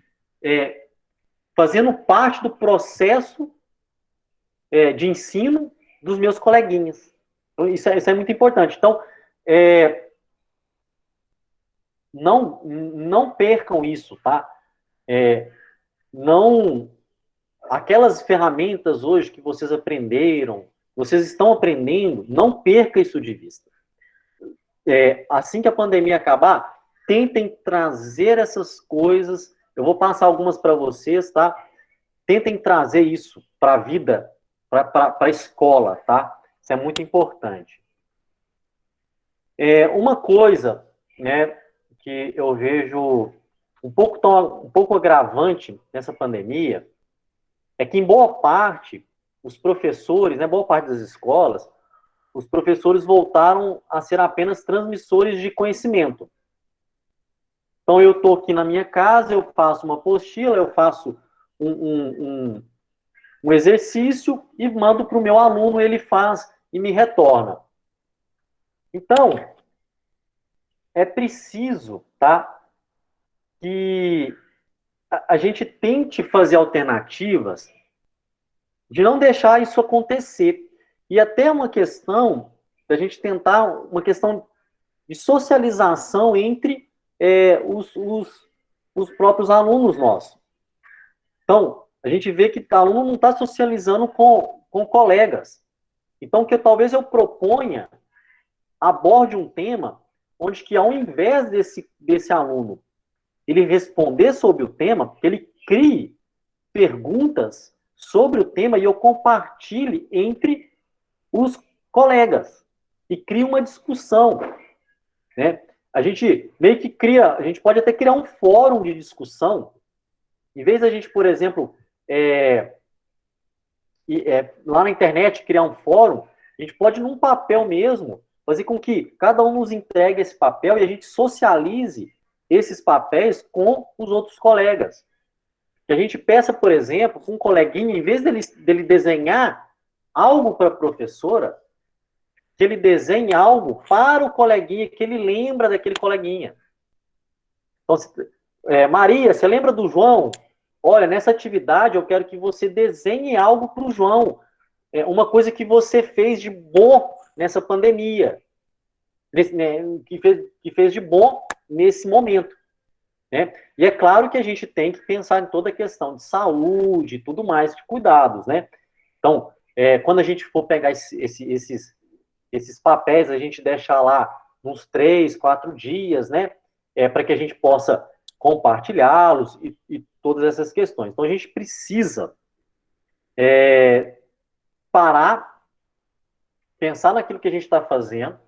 fazendo parte do processo de ensino dos meus coleguinhas. Então, isso é muito importante. Então, não percam isso, tá? Aquelas ferramentas hoje que vocês aprenderam, vocês estão aprendendo, não perca isso de vista. Assim que a pandemia acabar, tentem trazer essas coisas. Eu vou passar algumas para vocês, tá? Tentem trazer isso para a vida, para a escola, tá? Isso é muito importante. Uma coisa, né, que eu vejo um pouco agravante nessa pandemia é que, em boa parte, os professores, né, boa parte das escolas, os professores voltaram a ser apenas transmissores de conhecimento. Então, eu estou aqui na minha casa, eu faço uma apostila, eu faço um exercício e mando para o meu aluno, ele faz e me retorna. Então, é preciso, tá, que a gente tente fazer alternativas de não deixar isso acontecer. E até uma questão, da gente tentar, uma questão de socialização entre os próprios alunos nossos. Então, a gente vê que o aluno não está socializando com colegas. Então, talvez eu proponha, aborde um tema onde que, ao invés desse aluno ele responder sobre o tema, que ele crie perguntas sobre o tema e eu compartilhe entre os colegas e crie uma discussão, né? A gente meio que a gente pode até criar um fórum de discussão, em vez da gente, por exemplo, lá na internet criar um fórum, a gente pode, num papel mesmo, fazer com que cada um nos entregue esse papel e a gente socialize esses papéis com os outros colegas. Que a gente peça, por exemplo, com um coleguinha, em vez dele desenhar algo para a professora, que ele desenhe algo para o coleguinha, que ele lembra daquele coleguinha. Então, Maria, você lembra do João? olha, nessa atividade eu quero que você desenhe algo para o João, uma coisa que você fez de bom nessa pandemia, né, que fez de bom nesse momento. Né? E é claro que a gente tem que pensar em toda a questão de saúde e tudo mais, de cuidados, né? Então, quando a gente for pegar esses papéis, a gente deixar lá uns 3, 4 dias, né? Para que a gente possa compartilhá-los e todas essas questões. Então, a gente precisa parar, pensar naquilo que a gente está fazendo,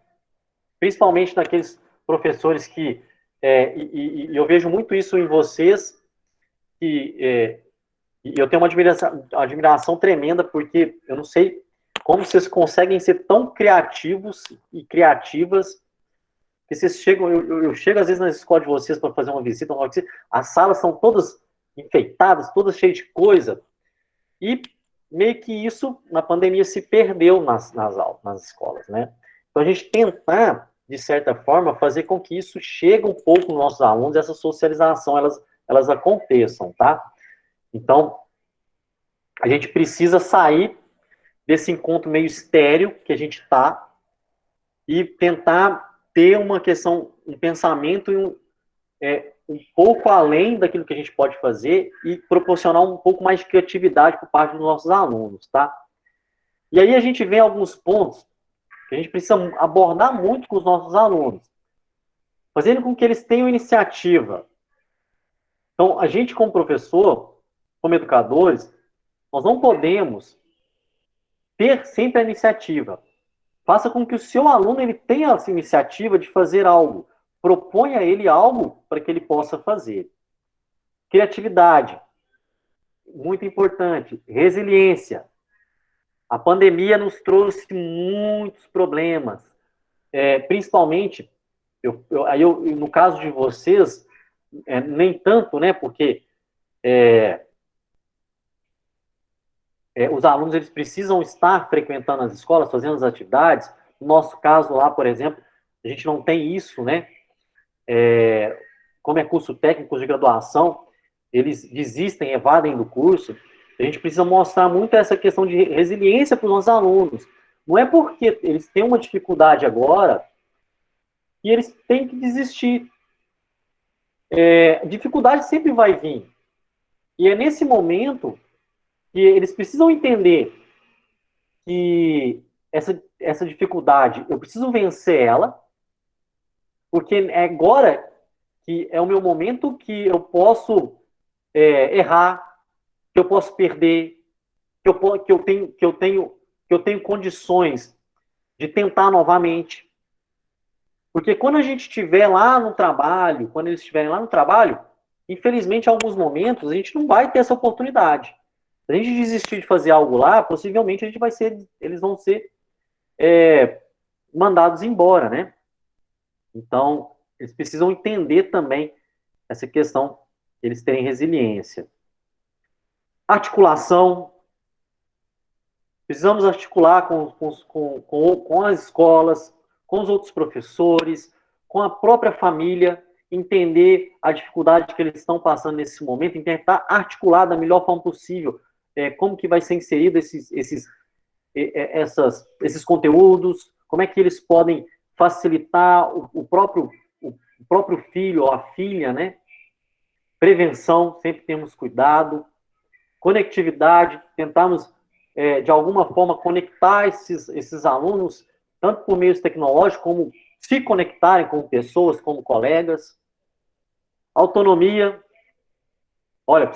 principalmente naqueles professores que, e eu vejo muito isso em vocês, que eu tenho uma admiração tremenda, porque eu não sei como vocês conseguem ser tão criativos e criativas, que vocês chegam, eu chego às vezes na escola de vocês para fazer uma visita, as salas são todas enfeitadas, todas cheias de coisa, e meio que isso, na pandemia, se perdeu nas aulas, nas escolas, né? Então, a gente tentar, de certa forma, fazer com que isso chegue um pouco nos nossos alunos, essa socialização, elas aconteçam, tá? Então, a gente precisa sair desse encontro meio estéril que a gente está e tentar ter uma questão, um pensamento um pouco além daquilo que a gente pode fazer e proporcionar um pouco mais de criatividade por parte dos nossos alunos, tá? E aí a gente vê alguns pontos que a gente precisa abordar muito com os nossos alunos, fazendo com que eles tenham iniciativa. Então, a gente como professor, como educadores, nós não podemos ter sempre a iniciativa. Faça com que o seu aluno ele tenha essa iniciativa de fazer algo. Proponha a ele algo para que ele possa fazer. Criatividade, muito importante. Resiliência. A pandemia nos trouxe muitos problemas. Principalmente, no caso de vocês, nem tanto, né? Porque os alunos eles precisam estar frequentando as escolas, fazendo as atividades. No nosso caso lá, por exemplo, a gente não tem isso, né? Como é curso técnico de graduação, eles desistem, evadem do curso. A gente precisa mostrar muito essa questão de resiliência para os nossos alunos. Não é porque eles têm uma dificuldade agora que eles têm que desistir. Dificuldade sempre vai vir. E é nesse momento que eles precisam entender que essa dificuldade, eu preciso vencer ela, porque é agora que é o meu momento que eu posso errar, que eu posso perder, que eu tenho condições de tentar novamente. Porque quando a gente estiver lá no trabalho, quando eles estiverem lá no trabalho, infelizmente, em alguns momentos, a gente não vai ter essa oportunidade. Se a gente desistir de fazer algo lá, possivelmente eles vão ser mandados embora, né? Então, eles precisam entender também essa questão, eles terem resiliência. Articulação. Precisamos articular com as escolas, com os outros professores, com a própria família, entender a dificuldade que eles estão passando nesse momento, e tentar articular da melhor forma possível como que vai ser inserido esses conteúdos, como é que eles podem facilitar o próprio filho ou a filha, né? Prevenção, sempre temos cuidado. Conectividade, tentarmos, de alguma forma, conectar esses alunos, tanto por meios tecnológicos, como se conectarem com pessoas, como colegas. Autonomia. Olha,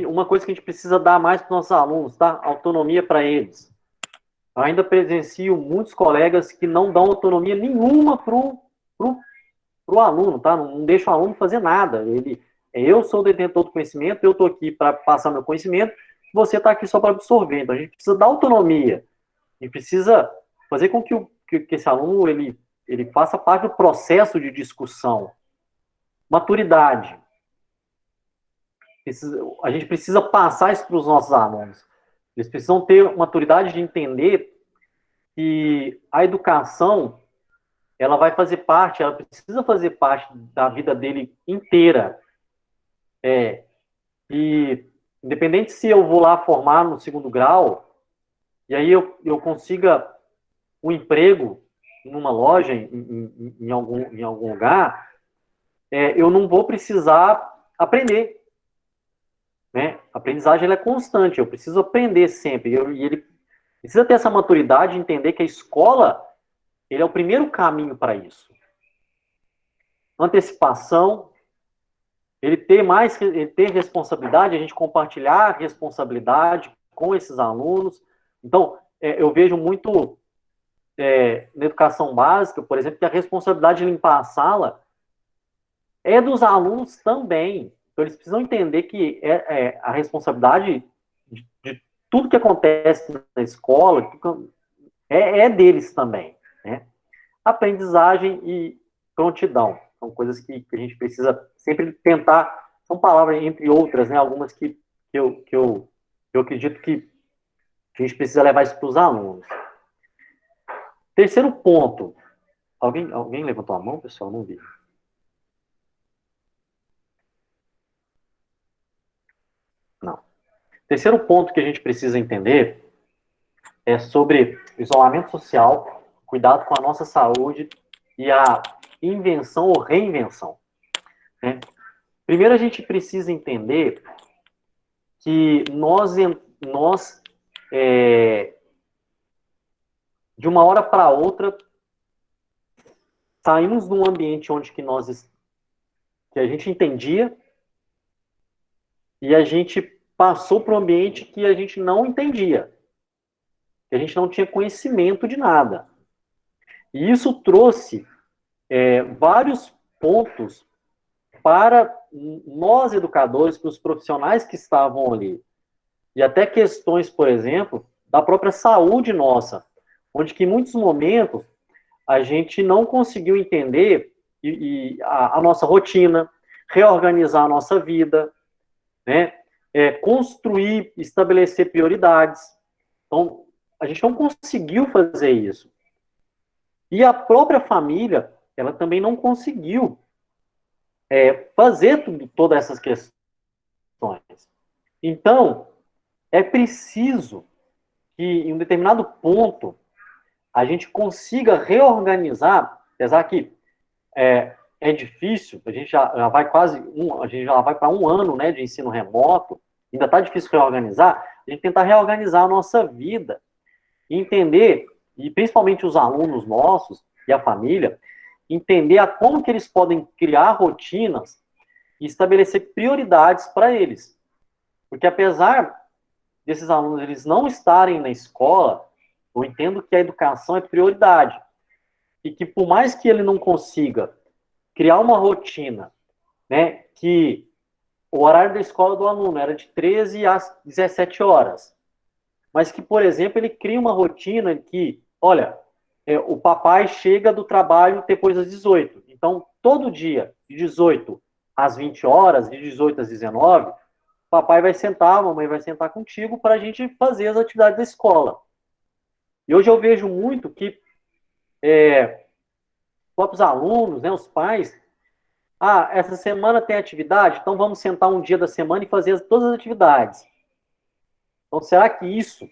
uma coisa que a gente precisa dar mais para os nossos alunos, tá? Autonomia para eles. Eu ainda presencio muitos colegas que não dão autonomia nenhuma pro aluno, tá? Não deixa o aluno fazer nada. Eu sou o detentor do conhecimento, eu estou aqui para passar meu conhecimento, você está aqui só para absorver. Então, a gente precisa dar autonomia. A gente precisa fazer com que esse aluno ele faça parte do processo de discussão. Maturidade. A gente precisa passar isso para os nossos alunos. Eles precisam ter maturidade de entender que a educação, ela vai fazer parte, ela precisa fazer parte da vida dele inteira. E, independente se eu vou lá formar no segundo grau, e aí eu consiga um emprego numa loja, em algum lugar, eu não vou precisar aprender, né? A aprendizagem ela é constante, eu preciso aprender sempre. E ele precisa ter essa maturidade de entender que a escola ele é o primeiro caminho para isso. Antecipação, ele ter responsabilidade, a gente compartilhar a responsabilidade com esses alunos. Então, eu vejo muito na educação básica, por exemplo, que a responsabilidade de limpar a sala é dos alunos também. Então, eles precisam entender que a responsabilidade de tudo que acontece na escola é deles também, né? Aprendizagem e prontidão são coisas que a gente precisa sempre tentar, são palavras entre outras, né? Algumas que eu acredito que a gente precisa levar isso para os alunos. Terceiro ponto. Alguém levantou a mão, pessoal? Não vi. Não. Terceiro ponto que a gente precisa entender é sobre isolamento social, cuidado com a nossa saúde e a invenção ou reinvenção, né? Primeiro, a gente precisa entender que nós de uma hora para outra, saímos de um ambiente onde que a gente entendia e a gente passou para um ambiente que a gente não entendia, que a gente não tinha conhecimento de nada. E isso trouxe vários pontos para nós educadores, para os profissionais que estavam ali. E até questões, por exemplo, da própria saúde nossa, onde que em muitos momentos a gente não conseguiu entender a nossa rotina, reorganizar a nossa vida, né? Construir, estabelecer prioridades. Então, a gente não conseguiu fazer isso. E a própria família, ela também não conseguiu fazer todas essas questões. Então, é preciso que, em um determinado ponto, a gente consiga reorganizar, apesar que é difícil, a gente já vai a gente já vai para um ano, né, de ensino remoto, ainda está difícil reorganizar, a gente tentar reorganizar a nossa vida, e entender, e principalmente os alunos nossos e a família, entender como que eles podem criar rotinas e estabelecer prioridades para eles. Porque apesar desses alunos eles não estarem na escola, eu entendo que a educação é prioridade. E que por mais que ele não consiga criar uma rotina, né, que o horário da escola do aluno era de 13 às 17 horas, mas que, por exemplo, ele cria uma rotina que, olha, o papai chega do trabalho depois das 18. Então, todo dia, de 18 às 20 horas, de 18 às 19, papai vai sentar, a mamãe vai sentar contigo para a gente fazer as atividades da escola. E hoje eu vejo muito que os próprios alunos, né, os pais, essa semana tem atividade, então vamos sentar um dia da semana e fazer todas as atividades. Então, será que isso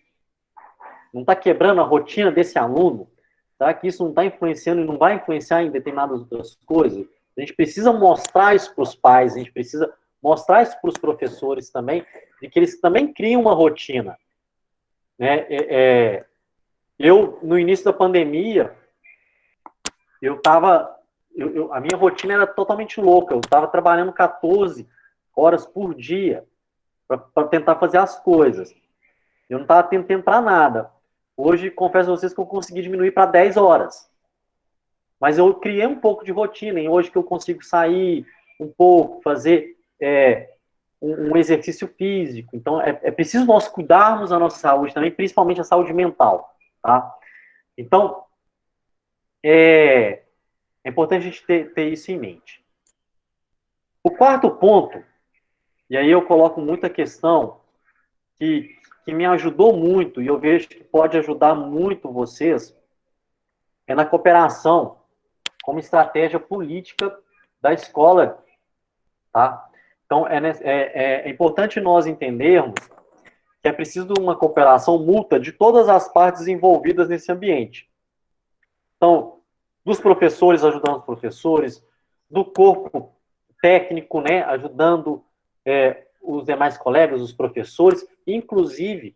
não está quebrando a rotina desse aluno? Será que isso não está influenciando e não vai influenciar em determinadas outras coisas? A gente precisa mostrar isso para os pais, a gente precisa mostrar isso para os professores também, de que eles também criam uma rotina, né? Eu, no início da pandemia, a minha rotina era totalmente louca, eu estava trabalhando 14 horas por dia para tentar fazer as coisas. Eu não estava tendo tempo para nada. Hoje, confesso a vocês que eu consegui diminuir para 10 horas. Mas eu criei um pouco de rotina, e hoje que eu consigo sair um pouco, fazer um exercício físico. Então, é preciso nós cuidarmos da nossa saúde também, principalmente a saúde mental, tá? Então, é importante a gente ter isso em mente. O quarto ponto, e aí eu coloco muita questão que me ajudou muito, e eu vejo que pode ajudar muito vocês, é na cooperação como estratégia política da escola, tá? Então, é importante nós entendermos que é preciso uma cooperação mútua de todas as partes envolvidas nesse ambiente. Então, dos professores ajudando os professores, do corpo técnico, né, ajudando os demais colegas, os professores, inclusive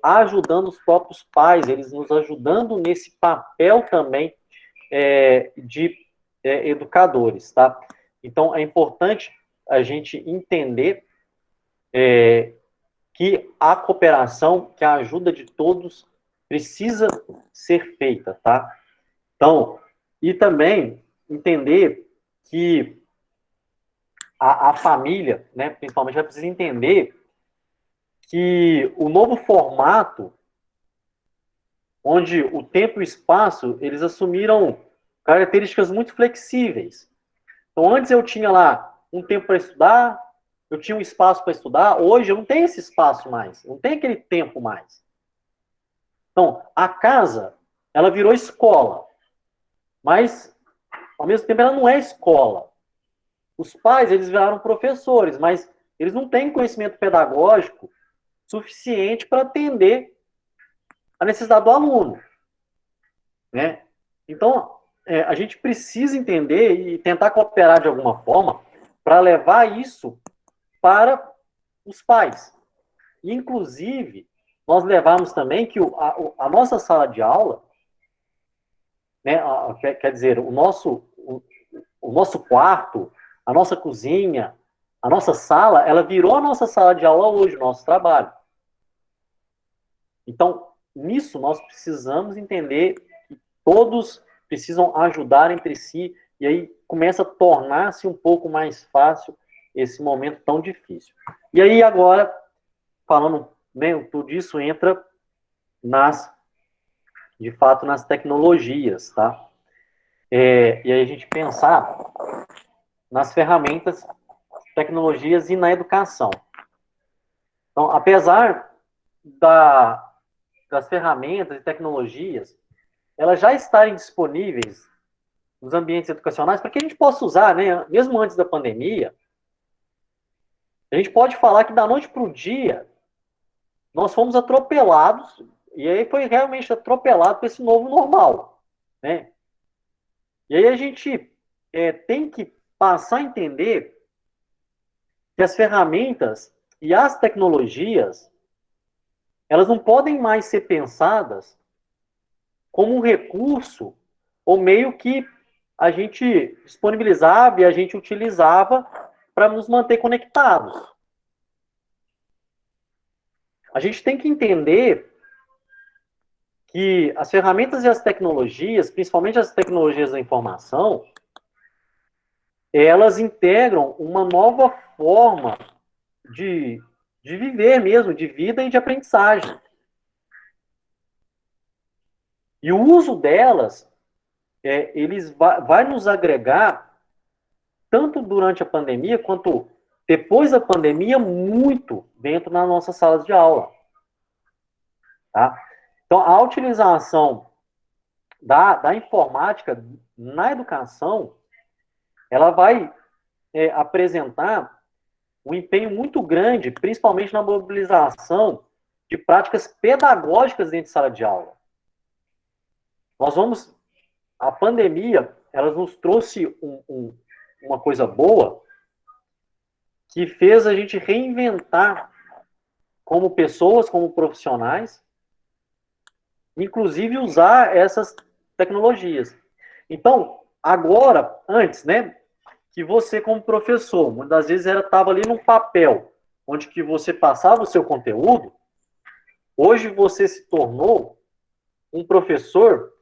ajudando os próprios pais, eles nos ajudando nesse papel também de educadores, tá? Então, é importante a gente entender que a cooperação, que a ajuda de todos precisa ser feita, tá? Então, e também entender que a família, né, principalmente, ela precisa entender que o novo formato, onde o tempo e o espaço, eles assumiram características muito flexíveis. Então, antes eu tinha lá um tempo para estudar, eu tinha um espaço para estudar, hoje eu não tenho esse espaço mais, não tenho aquele tempo mais. Então, a casa, ela virou escola, mas, ao mesmo tempo, ela não é escola. Os pais, eles viraram professores, mas eles não têm conhecimento pedagógico suficiente para atender a necessidade do aluno, né? Então, a gente precisa entender e tentar cooperar de alguma forma para levar isso para os pais. E, inclusive, nós levamos também que a nossa sala de aula, né, quer dizer, o nosso quarto, a nossa cozinha, a nossa sala, ela virou a nossa sala de aula hoje, o nosso trabalho. Então, nisso nós precisamos entender que todos precisam ajudar entre si, e aí começa a tornar-se um pouco mais fácil esse momento tão difícil. E aí agora, falando, né, tudo isso entra de fato, nas tecnologias, tá? E aí a gente pensar nas ferramentas, tecnologias e na educação. Então, apesar das ferramentas e tecnologias, elas já estarem disponíveis nos ambientes educacionais para que a gente possa usar, né? Mesmo antes da pandemia, a gente pode falar que da noite para o dia nós fomos atropelados, e aí foi realmente atropelado por esse novo normal, né? E aí a gente tem que passar a entender que as ferramentas e as tecnologias, elas não podem mais ser pensadas como um recurso ou meio que a gente disponibilizava e a gente utilizava para nos manter conectados. A gente tem que entender que as ferramentas e as tecnologias, principalmente as tecnologias da informação, elas integram uma nova forma de viver mesmo, de vida e de aprendizagem. E o uso delas, eles vai nos agregar, tanto durante a pandemia, quanto depois da pandemia, muito dentro das nossas salas de aula. Tá? Então, a utilização da informática na educação, ela vai apresentar um empenho muito grande, principalmente na mobilização de práticas pedagógicas dentro de sala de aula. A pandemia, ela nos trouxe uma coisa boa, que fez a gente reinventar como pessoas, como profissionais, inclusive usar essas tecnologias. Então, agora, antes, né, que você como professor, muitas das vezes estava ali num papel, onde que você passava o seu conteúdo, hoje você se tornou um professor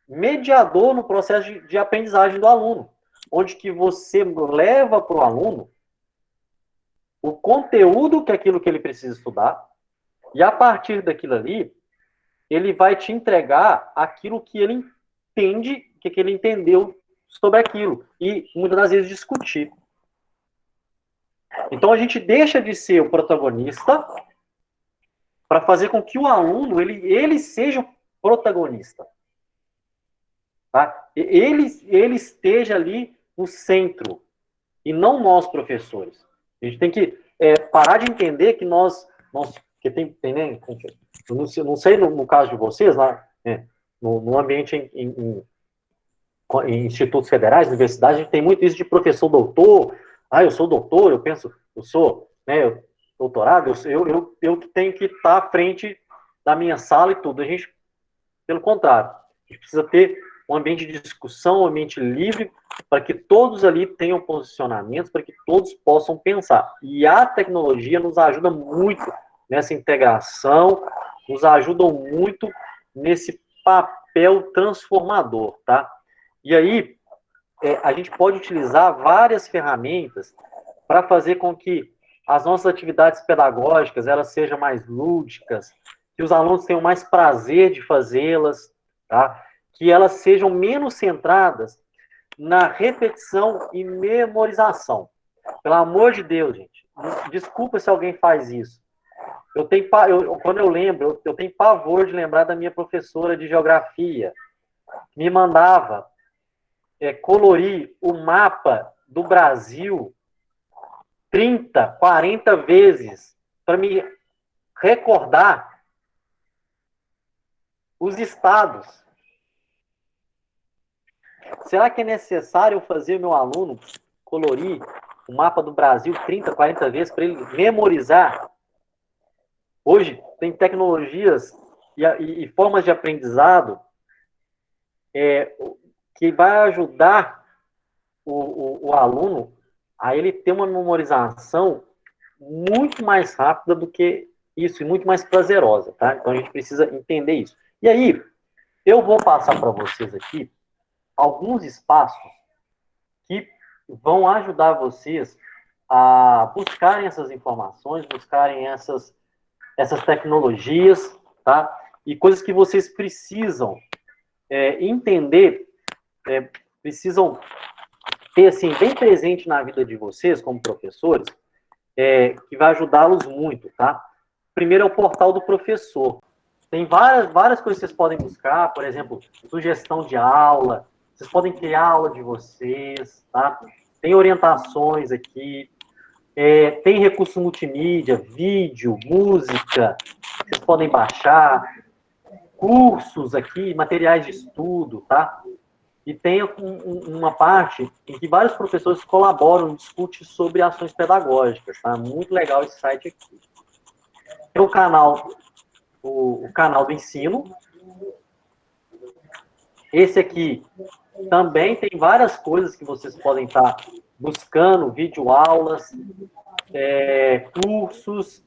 mediador no processo de aprendizagem do aluno, onde que você leva para o aluno o conteúdo que é aquilo que ele precisa estudar, e a partir daquilo ali, ele vai te entregar aquilo que ele entende, que ele entendeu sobre aquilo, e muitas das vezes discutir. Então a gente deixa de ser o protagonista para fazer com que o aluno ele seja o protagonista. Tá? Ele esteja ali no centro, e não nós, professores. A gente tem que parar de entender que nós que tem né, eu não sei no caso de vocês, lá, no ambiente em institutos federais, universidades, a gente tem muito isso de professor doutor, eu sou doutor, eu penso, eu sou, né, doutorado, eu que tenho que estar à frente da minha sala e tudo. A gente, pelo contrário, a gente precisa ter um ambiente de discussão, um ambiente livre, para que todos ali tenham posicionamentos, para que todos possam pensar. E a tecnologia nos ajuda muito nessa integração, nos ajuda muito nesse papel transformador, tá? E aí, a gente pode utilizar várias ferramentas para fazer com que as nossas atividades pedagógicas elas sejam mais lúdicas, que os alunos tenham mais prazer de fazê-las, tá? Que elas sejam menos centradas na repetição e memorização. Pelo amor de Deus, gente, desculpa se alguém faz isso. Quando eu lembro, eu tenho pavor de lembrar da minha professora de geografia, que me mandava colorir o mapa do Brasil 30, 40 vezes para me recordar os estados. Será que é necessário fazer o meu aluno colorir o mapa do Brasil 30, 40 vezes para ele memorizar? Hoje tem tecnologias e formas de aprendizado que vai ajudar o aluno a ele ter uma memorização muito mais rápida do que isso, e muito mais prazerosa, tá? Então a gente precisa entender isso. E aí, eu vou passar para vocês aqui alguns espaços que vão ajudar vocês a buscarem essas informações, buscarem essas tecnologias, tá? E coisas que vocês precisam entender, precisam ter, assim, bem presente na vida de vocês, como professores, que vai ajudá-los muito, tá? Primeiro é o portal do professor. Tem várias coisas que vocês podem buscar, por exemplo, sugestão de aula, vocês podem criar aula de vocês, tá? Tem orientações aqui, tem recurso multimídia, vídeo, música, vocês podem baixar, cursos aqui, materiais de estudo, tá? E tem uma parte em que vários professores colaboram e discutem sobre ações pedagógicas, tá? Muito legal esse site aqui. Tem o canal do ensino. Esse aqui também tem várias coisas que vocês podem estar buscando, videoaulas, cursos.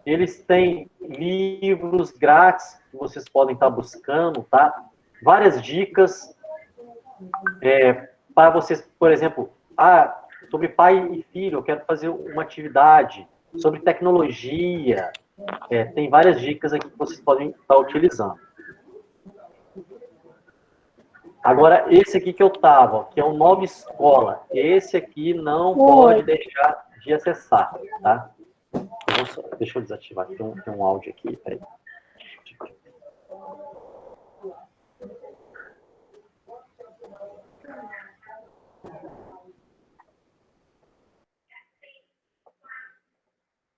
Eles têm livros grátis que vocês podem estar buscando, tá? Várias dicas para vocês, por exemplo, sobre pai e filho, eu quero fazer uma atividade, sobre tecnologia, tem várias dicas aqui que vocês podem estar utilizando. Agora, esse aqui que eu estava, que é o Nova Escola, esse aqui não pode deixar de acessar, tá? Deixa eu desativar, tem um áudio aqui, peraí.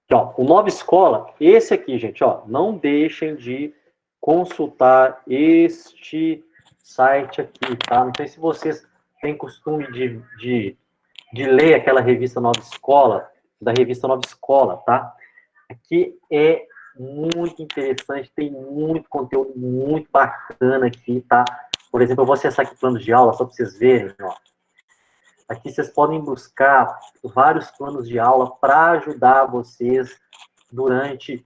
Aqui, ó, o Nova Escola, esse aqui, gente, ó, não deixem de consultar este site aqui, tá? Não sei se vocês têm costume de ler aquela revista Nova Escola, da revista Nova Escola, tá? Aqui é muito interessante, tem muito conteúdo muito bacana aqui, tá? Por exemplo, eu vou acessar aqui planos de aula, só para vocês verem, ó. Aqui vocês podem buscar vários planos de aula para ajudar vocês durante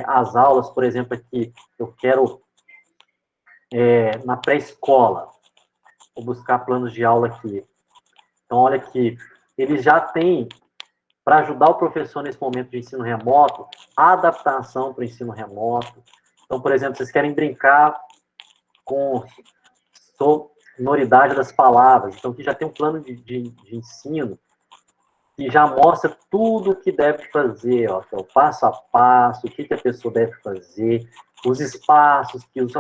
as aulas. Por exemplo, aqui, eu quero, na pré-escola, vou buscar planos de aula aqui. Então, olha aqui, eles já têm, para ajudar o professor nesse momento de ensino remoto, a adaptação para o ensino remoto. Então, por exemplo, vocês querem brincar com sonoridade das palavras. Então, aqui já tem um plano de ensino que já mostra tudo o que deve fazer, ó, que é o passo a passo, o que a pessoa deve fazer, os espaços que os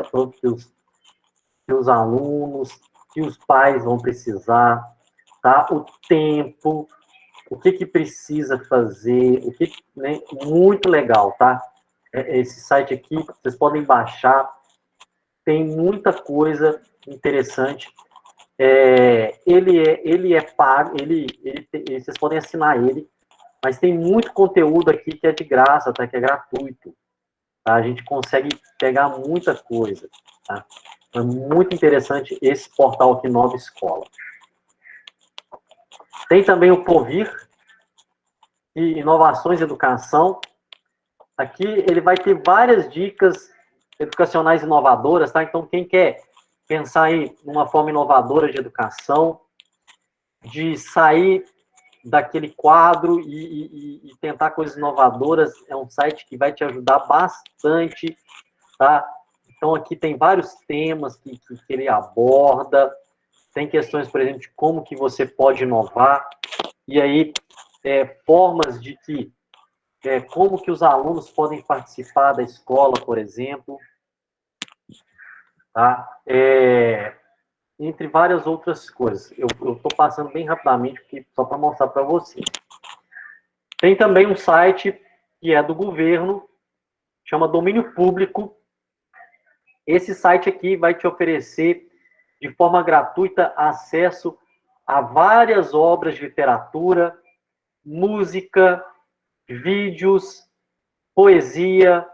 alunos, que os pais vão precisar, tá? O tempo, o que que precisa fazer, o que, né, muito legal, tá? Esse site aqui, vocês podem baixar, tem muita coisa interessante. Ele é pago, vocês podem assinar ele, mas tem muito conteúdo aqui que é de graça, tá? Que é gratuito. Tá? A gente consegue pegar muita coisa. Tá? É muito interessante esse portal aqui, Nova Escola. Tem também o Povir, e Inovações em Educação. Aqui ele vai ter várias dicas educacionais inovadoras, tá? Então, quem quer pensar em uma forma inovadora de educação, de sair daquele quadro e tentar coisas inovadoras, é um site que vai te ajudar bastante, tá? Então, aqui tem vários temas que ele aborda, tem questões, por exemplo, de como que você pode inovar, e aí, formas de que, como que os alunos podem participar da escola, por exemplo, tá? Entre várias outras coisas. Eu estou passando bem rapidamente, porque, só para mostrar para vocês. Tem também um site que é do governo, chama Domínio Público. Esse site aqui vai te oferecer, de forma gratuita, acesso a várias obras de literatura, música, vídeos, poesia,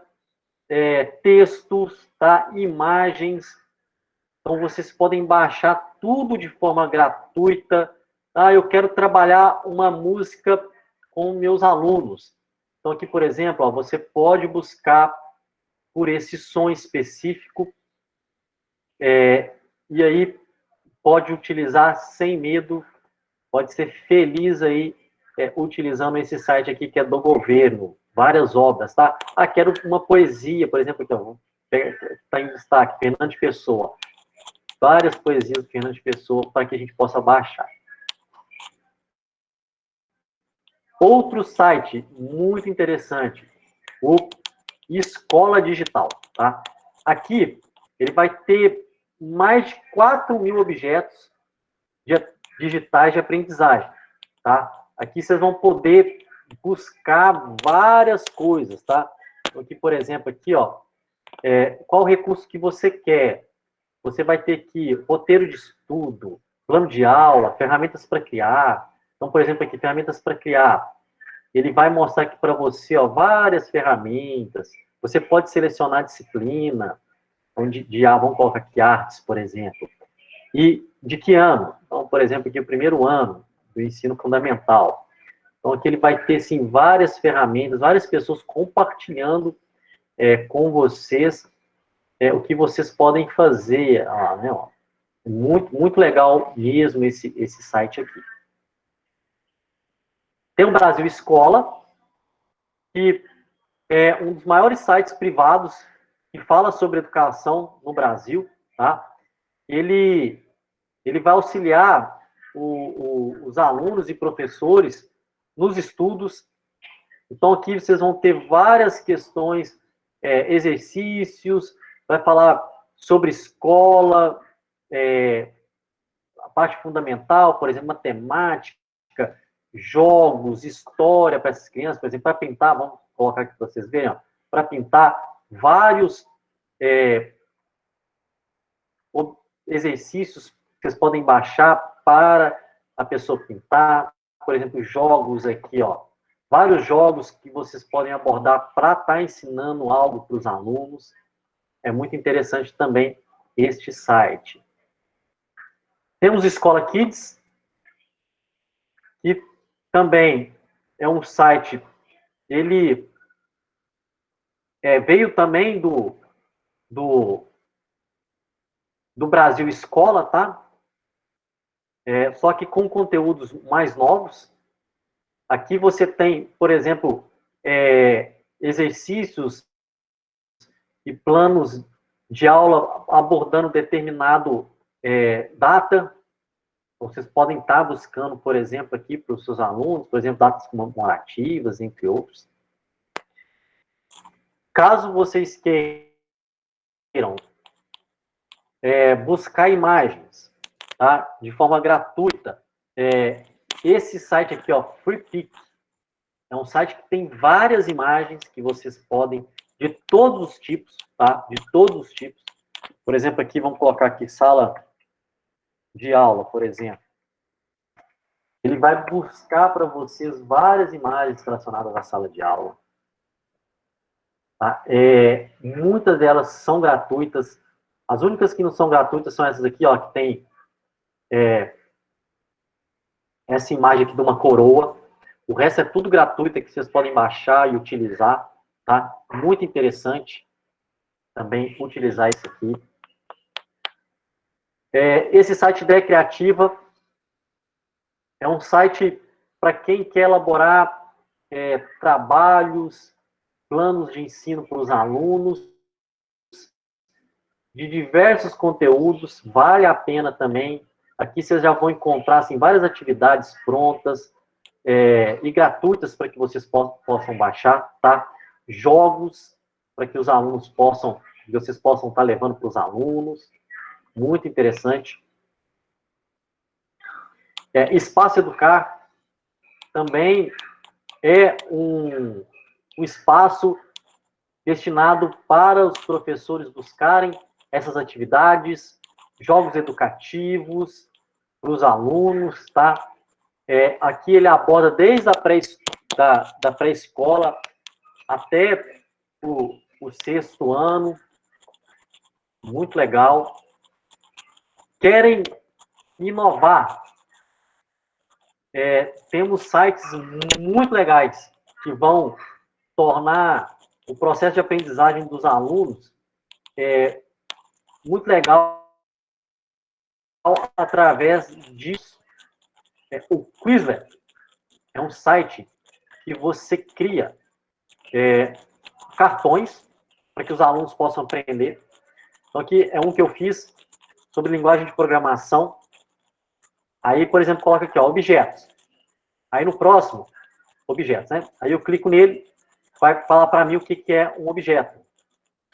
textos, tá? Imagens. Então, vocês podem baixar tudo de forma gratuita. Ah, eu quero trabalhar uma música com meus alunos. Então, aqui, por exemplo, ó, você pode buscar por esse som específico, e aí pode utilizar sem medo, pode ser feliz aí, utilizando esse site aqui que é do governo, várias obras, tá? Ah, quero uma poesia, por exemplo, então, está em destaque, Fernando Pessoa. Várias poesias do Fernando Pessoa para que a gente possa baixar. Outro site muito interessante, o Escola Digital, tá? Aqui, ele vai ter mais de 4.000 objetos digitais de aprendizagem, tá? Aqui vocês vão poder buscar várias coisas, tá? Aqui, por exemplo, aqui, ó, qual recurso que você quer? Você vai ter aqui roteiro de estudo, plano de aula, ferramentas para criar. Então, por exemplo, aqui, ferramentas para criar. Ele vai mostrar aqui para você, ó, várias ferramentas. Você pode selecionar a disciplina, vamos colocar aqui artes, por exemplo. E de que ano? Então, por exemplo, aqui o primeiro ano do ensino fundamental. Então, aqui ele vai ter, sim, várias ferramentas, várias pessoas compartilhando com vocês o que vocês podem fazer. Né, ó. Muito, muito legal mesmo esse site aqui. Tem o Brasil Escola, que é um dos maiores sites privados que fala sobre educação no Brasil, tá? Ele vai auxiliar os alunos e professores nos estudos. Então, aqui vocês vão ter várias questões, exercícios, vai falar sobre escola, a parte fundamental, por exemplo, matemática, jogos, história para essas crianças, por exemplo, para pintar, vamos colocar aqui para vocês verem, para pintar vários exercícios que vocês podem baixar para a pessoa pintar, por exemplo, jogos aqui, ó, vários jogos que vocês podem abordar para estar ensinando algo para os alunos. É muito interessante também este site. Temos Escola Kids, que também é um site, ele veio também do Brasil Escola, tá? Só que com conteúdos mais novos. Aqui você tem, por exemplo, exercícios e planos de aula abordando determinado data. Vocês podem estar buscando, por exemplo, aqui para os seus alunos, por exemplo, datas comemorativas, entre outros. Caso vocês queiram buscar imagens, tá, de forma gratuita, esse site aqui, ó, FreePic, é um site que tem várias imagens que vocês podem, de todos os tipos, tá? De todos os tipos. Por exemplo, aqui, vamos colocar aqui sala de aula, por exemplo. Ele vai buscar para vocês várias imagens relacionadas à sala de aula. Tá? Muitas delas são gratuitas. As únicas que não são gratuitas são essas aqui, ó, que tem essa imagem aqui de uma coroa. O resto é tudo gratuito, que vocês podem baixar e utilizar. Tá? Muito interessante também utilizar isso aqui. Esse site Ideia Criativa é um site para quem quer elaborar trabalhos, planos de ensino para os alunos, de diversos conteúdos, vale a pena também. Aqui vocês já vão encontrar assim, várias atividades prontas e gratuitas para que vocês possam baixar, tá? Jogos para que os alunos vocês possam estar levando para os alunos. Muito interessante. Espaço Educar também é um espaço destinado para os professores buscarem essas atividades, jogos educativos para os alunos, tá? Aqui ele aborda desde a pré-escola até o 6º ano. Muito legal. Querem inovar? Temos sites muito legais que vão tornar o processo de aprendizagem dos alunos muito legal através disso. O Quizlet é um site que você cria cartões para que os alunos possam aprender. Então, aqui é um que eu fiz sobre linguagem de programação. Aí, por exemplo, coloca aqui, ó, objetos. Aí no próximo, objetos, né? Aí eu clico nele, vai falar para mim o que é um objeto.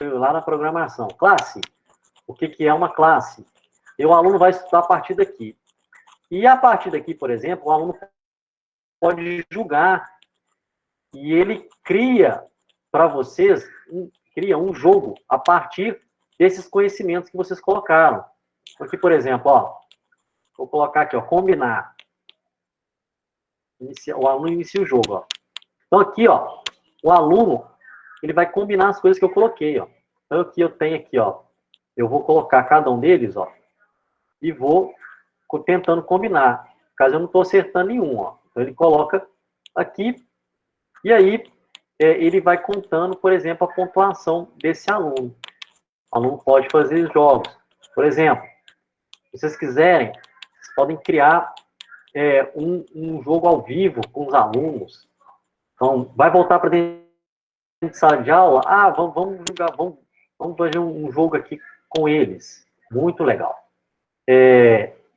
Lá na programação. Classe. O que é uma classe? E o aluno vai estudar a partir daqui. E a partir daqui, por exemplo, o aluno pode julgar. E ele cria para vocês, cria um jogo a partir desses conhecimentos que vocês colocaram. Aqui, por exemplo, ó, vou colocar aqui, ó, combinar. O aluno inicia o jogo, ó. Então aqui, ó, o aluno, ele vai combinar as coisas que eu coloquei, ó. Então aqui eu tenho aqui, ó, eu vou colocar cada um deles, ó, e vou tentando combinar. Caso eu não estou acertando nenhum, ó. Então ele coloca aqui, e aí ele vai contando, por exemplo, a pontuação desse aluno. O aluno pode fazer jogos. Por exemplo, se vocês quiserem, vocês podem criar um jogo ao vivo com os alunos. Então, vai voltar para dentro de sala de aula? Ah, vamos jogar, vamos fazer um jogo aqui com eles. Muito legal.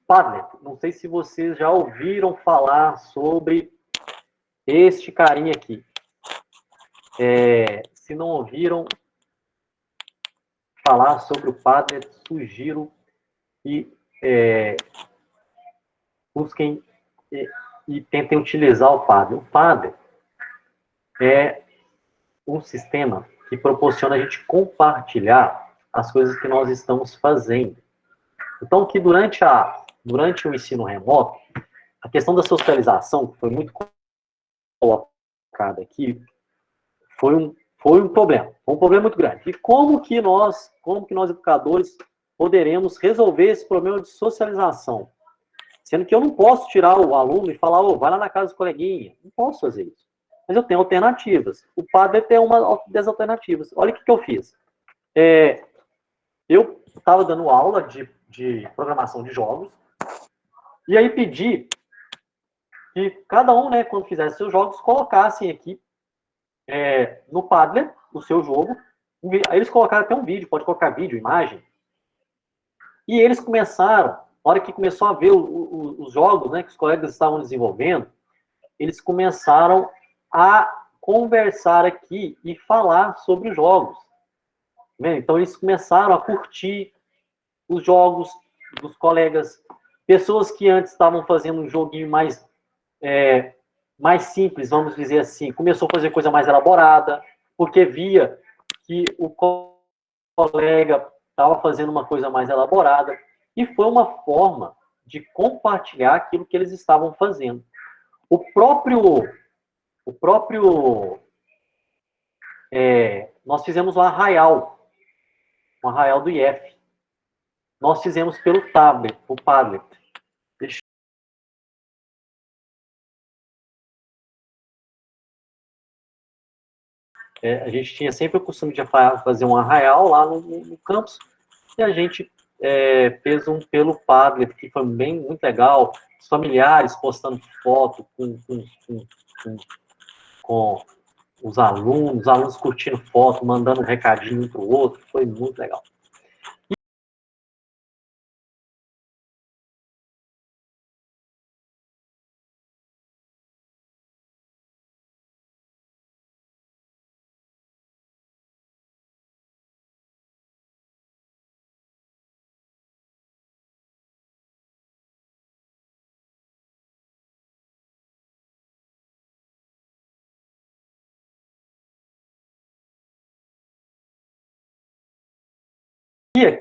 Padlet, não sei se vocês já ouviram falar sobre este carinha aqui. Se não ouviram falar sobre o Padlet, sugiro que busquem e tentem utilizar o Padlet. O Padlet é um sistema que proporciona a gente compartilhar as coisas que nós estamos fazendo. Então, que durante o ensino remoto, a questão da socialização, que foi muito colocada aqui, foi um problema. Foi um problema muito grande. E como que nós educadores, poderemos resolver esse problema de socialização? Sendo que eu não posso tirar o aluno e falar, vai lá na casa do coleguinha. Não posso fazer isso. Mas eu tenho alternativas. O Padlet é uma das alternativas. Olha o que eu fiz. Eu estava dando aula de programação de jogos, e aí pedi que cada um, né, quando fizesse seus jogos, colocassem aqui no Padlet o seu jogo. Aí eles colocaram até um vídeo, pode colocar vídeo, imagem. E eles começaram, na hora que começou a ver os jogos, né, que os colegas estavam desenvolvendo, eles começaram a conversar aqui e falar sobre os jogos. Então, eles começaram a curtir os jogos dos colegas. Pessoas que antes estavam fazendo um joguinho mais mais simples, vamos dizer assim, começou a fazer coisa mais elaborada, porque via que o colega estava fazendo uma coisa mais elaborada, e foi uma forma de compartilhar aquilo que eles estavam fazendo. Nós fizemos um arraial do IF. Nós fizemos pelo tablet, o Padlet. A gente tinha sempre o costume de fazer um arraial lá no campus, e a gente fez um pelo Padlet, que foi muito legal. Os familiares postando foto com os alunos curtindo foto, mandando um recadinho um para o outro, foi muito legal.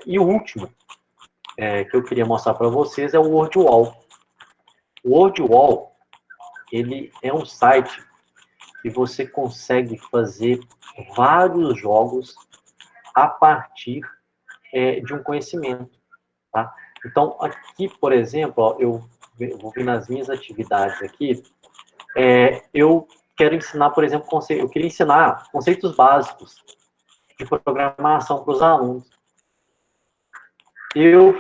E o último que eu queria mostrar para vocês é o WordWall. O WordWall, ele é um site que você consegue fazer vários jogos a partir de um conhecimento. Tá? Então, aqui, por exemplo, ó, eu vou vir nas minhas atividades aqui, eu quero ensinar, por exemplo, eu queria ensinar conceitos básicos de programação para os alunos. Eu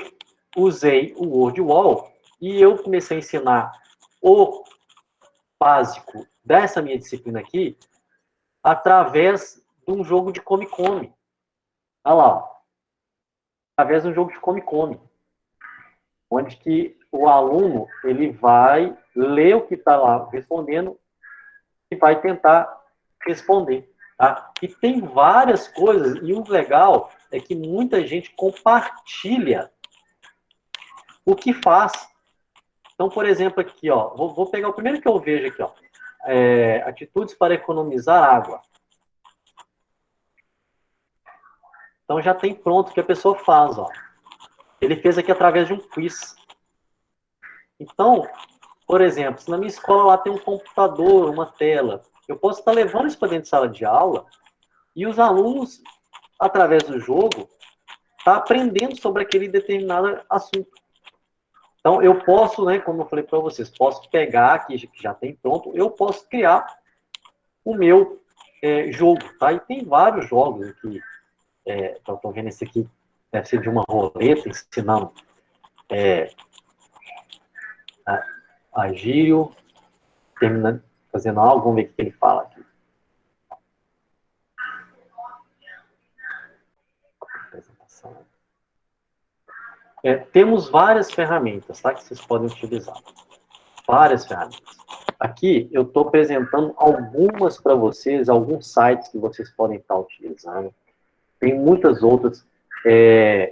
usei o WordWall e eu comecei a ensinar o básico dessa minha disciplina aqui através de um jogo de come-come. Olha lá, ó. Através de um jogo de come-come, onde que o aluno ele vai ler o que está lá respondendo e vai tentar responder. Tá? E tem várias coisas, e o legal é que muita gente compartilha o que faz. Então, por exemplo, aqui, ó, vou pegar o primeiro que eu vejo aqui, ó, atitudes para economizar água. Então, já tem pronto o que a pessoa faz, ó. Ele fez aqui através de um quiz. Então, por exemplo, se na minha escola lá tem um computador, uma tela, eu posso estar levando isso para dentro de sala de aula e os alunos, através do jogo, tá aprendendo sobre aquele determinado assunto. Então, eu posso, né, como eu falei para vocês, posso pegar aqui, que já tem pronto, eu posso criar o meu jogo, tá? E tem vários jogos aqui. Estou vendo esse aqui, deve ser de uma roleta, ensinando a gírio, terminando, fazendo algo, vamos ver o que ele fala aqui. Apresentação. Temos várias ferramentas, tá, que vocês podem utilizar. Várias ferramentas. Aqui eu estou apresentando algumas para vocês, alguns sites que vocês podem estar utilizando. Tem muitas outras.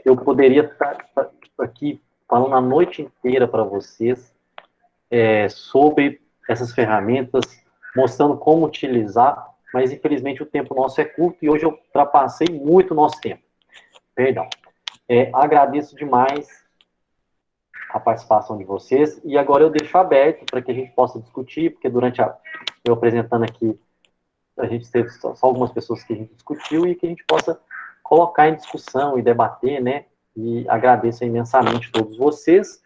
Eu poderia estar aqui falando a noite inteira para vocês sobre essas ferramentas, mostrando como utilizar, mas infelizmente o tempo nosso é curto e hoje eu ultrapassei muito o nosso tempo. Perdão. Agradeço demais a participação de vocês e agora eu deixo aberto para que a gente possa discutir, porque durante eu apresentando aqui, a gente teve só algumas pessoas que a gente discutiu e que a gente possa colocar em discussão e debater, né? E agradeço imensamente a todos vocês.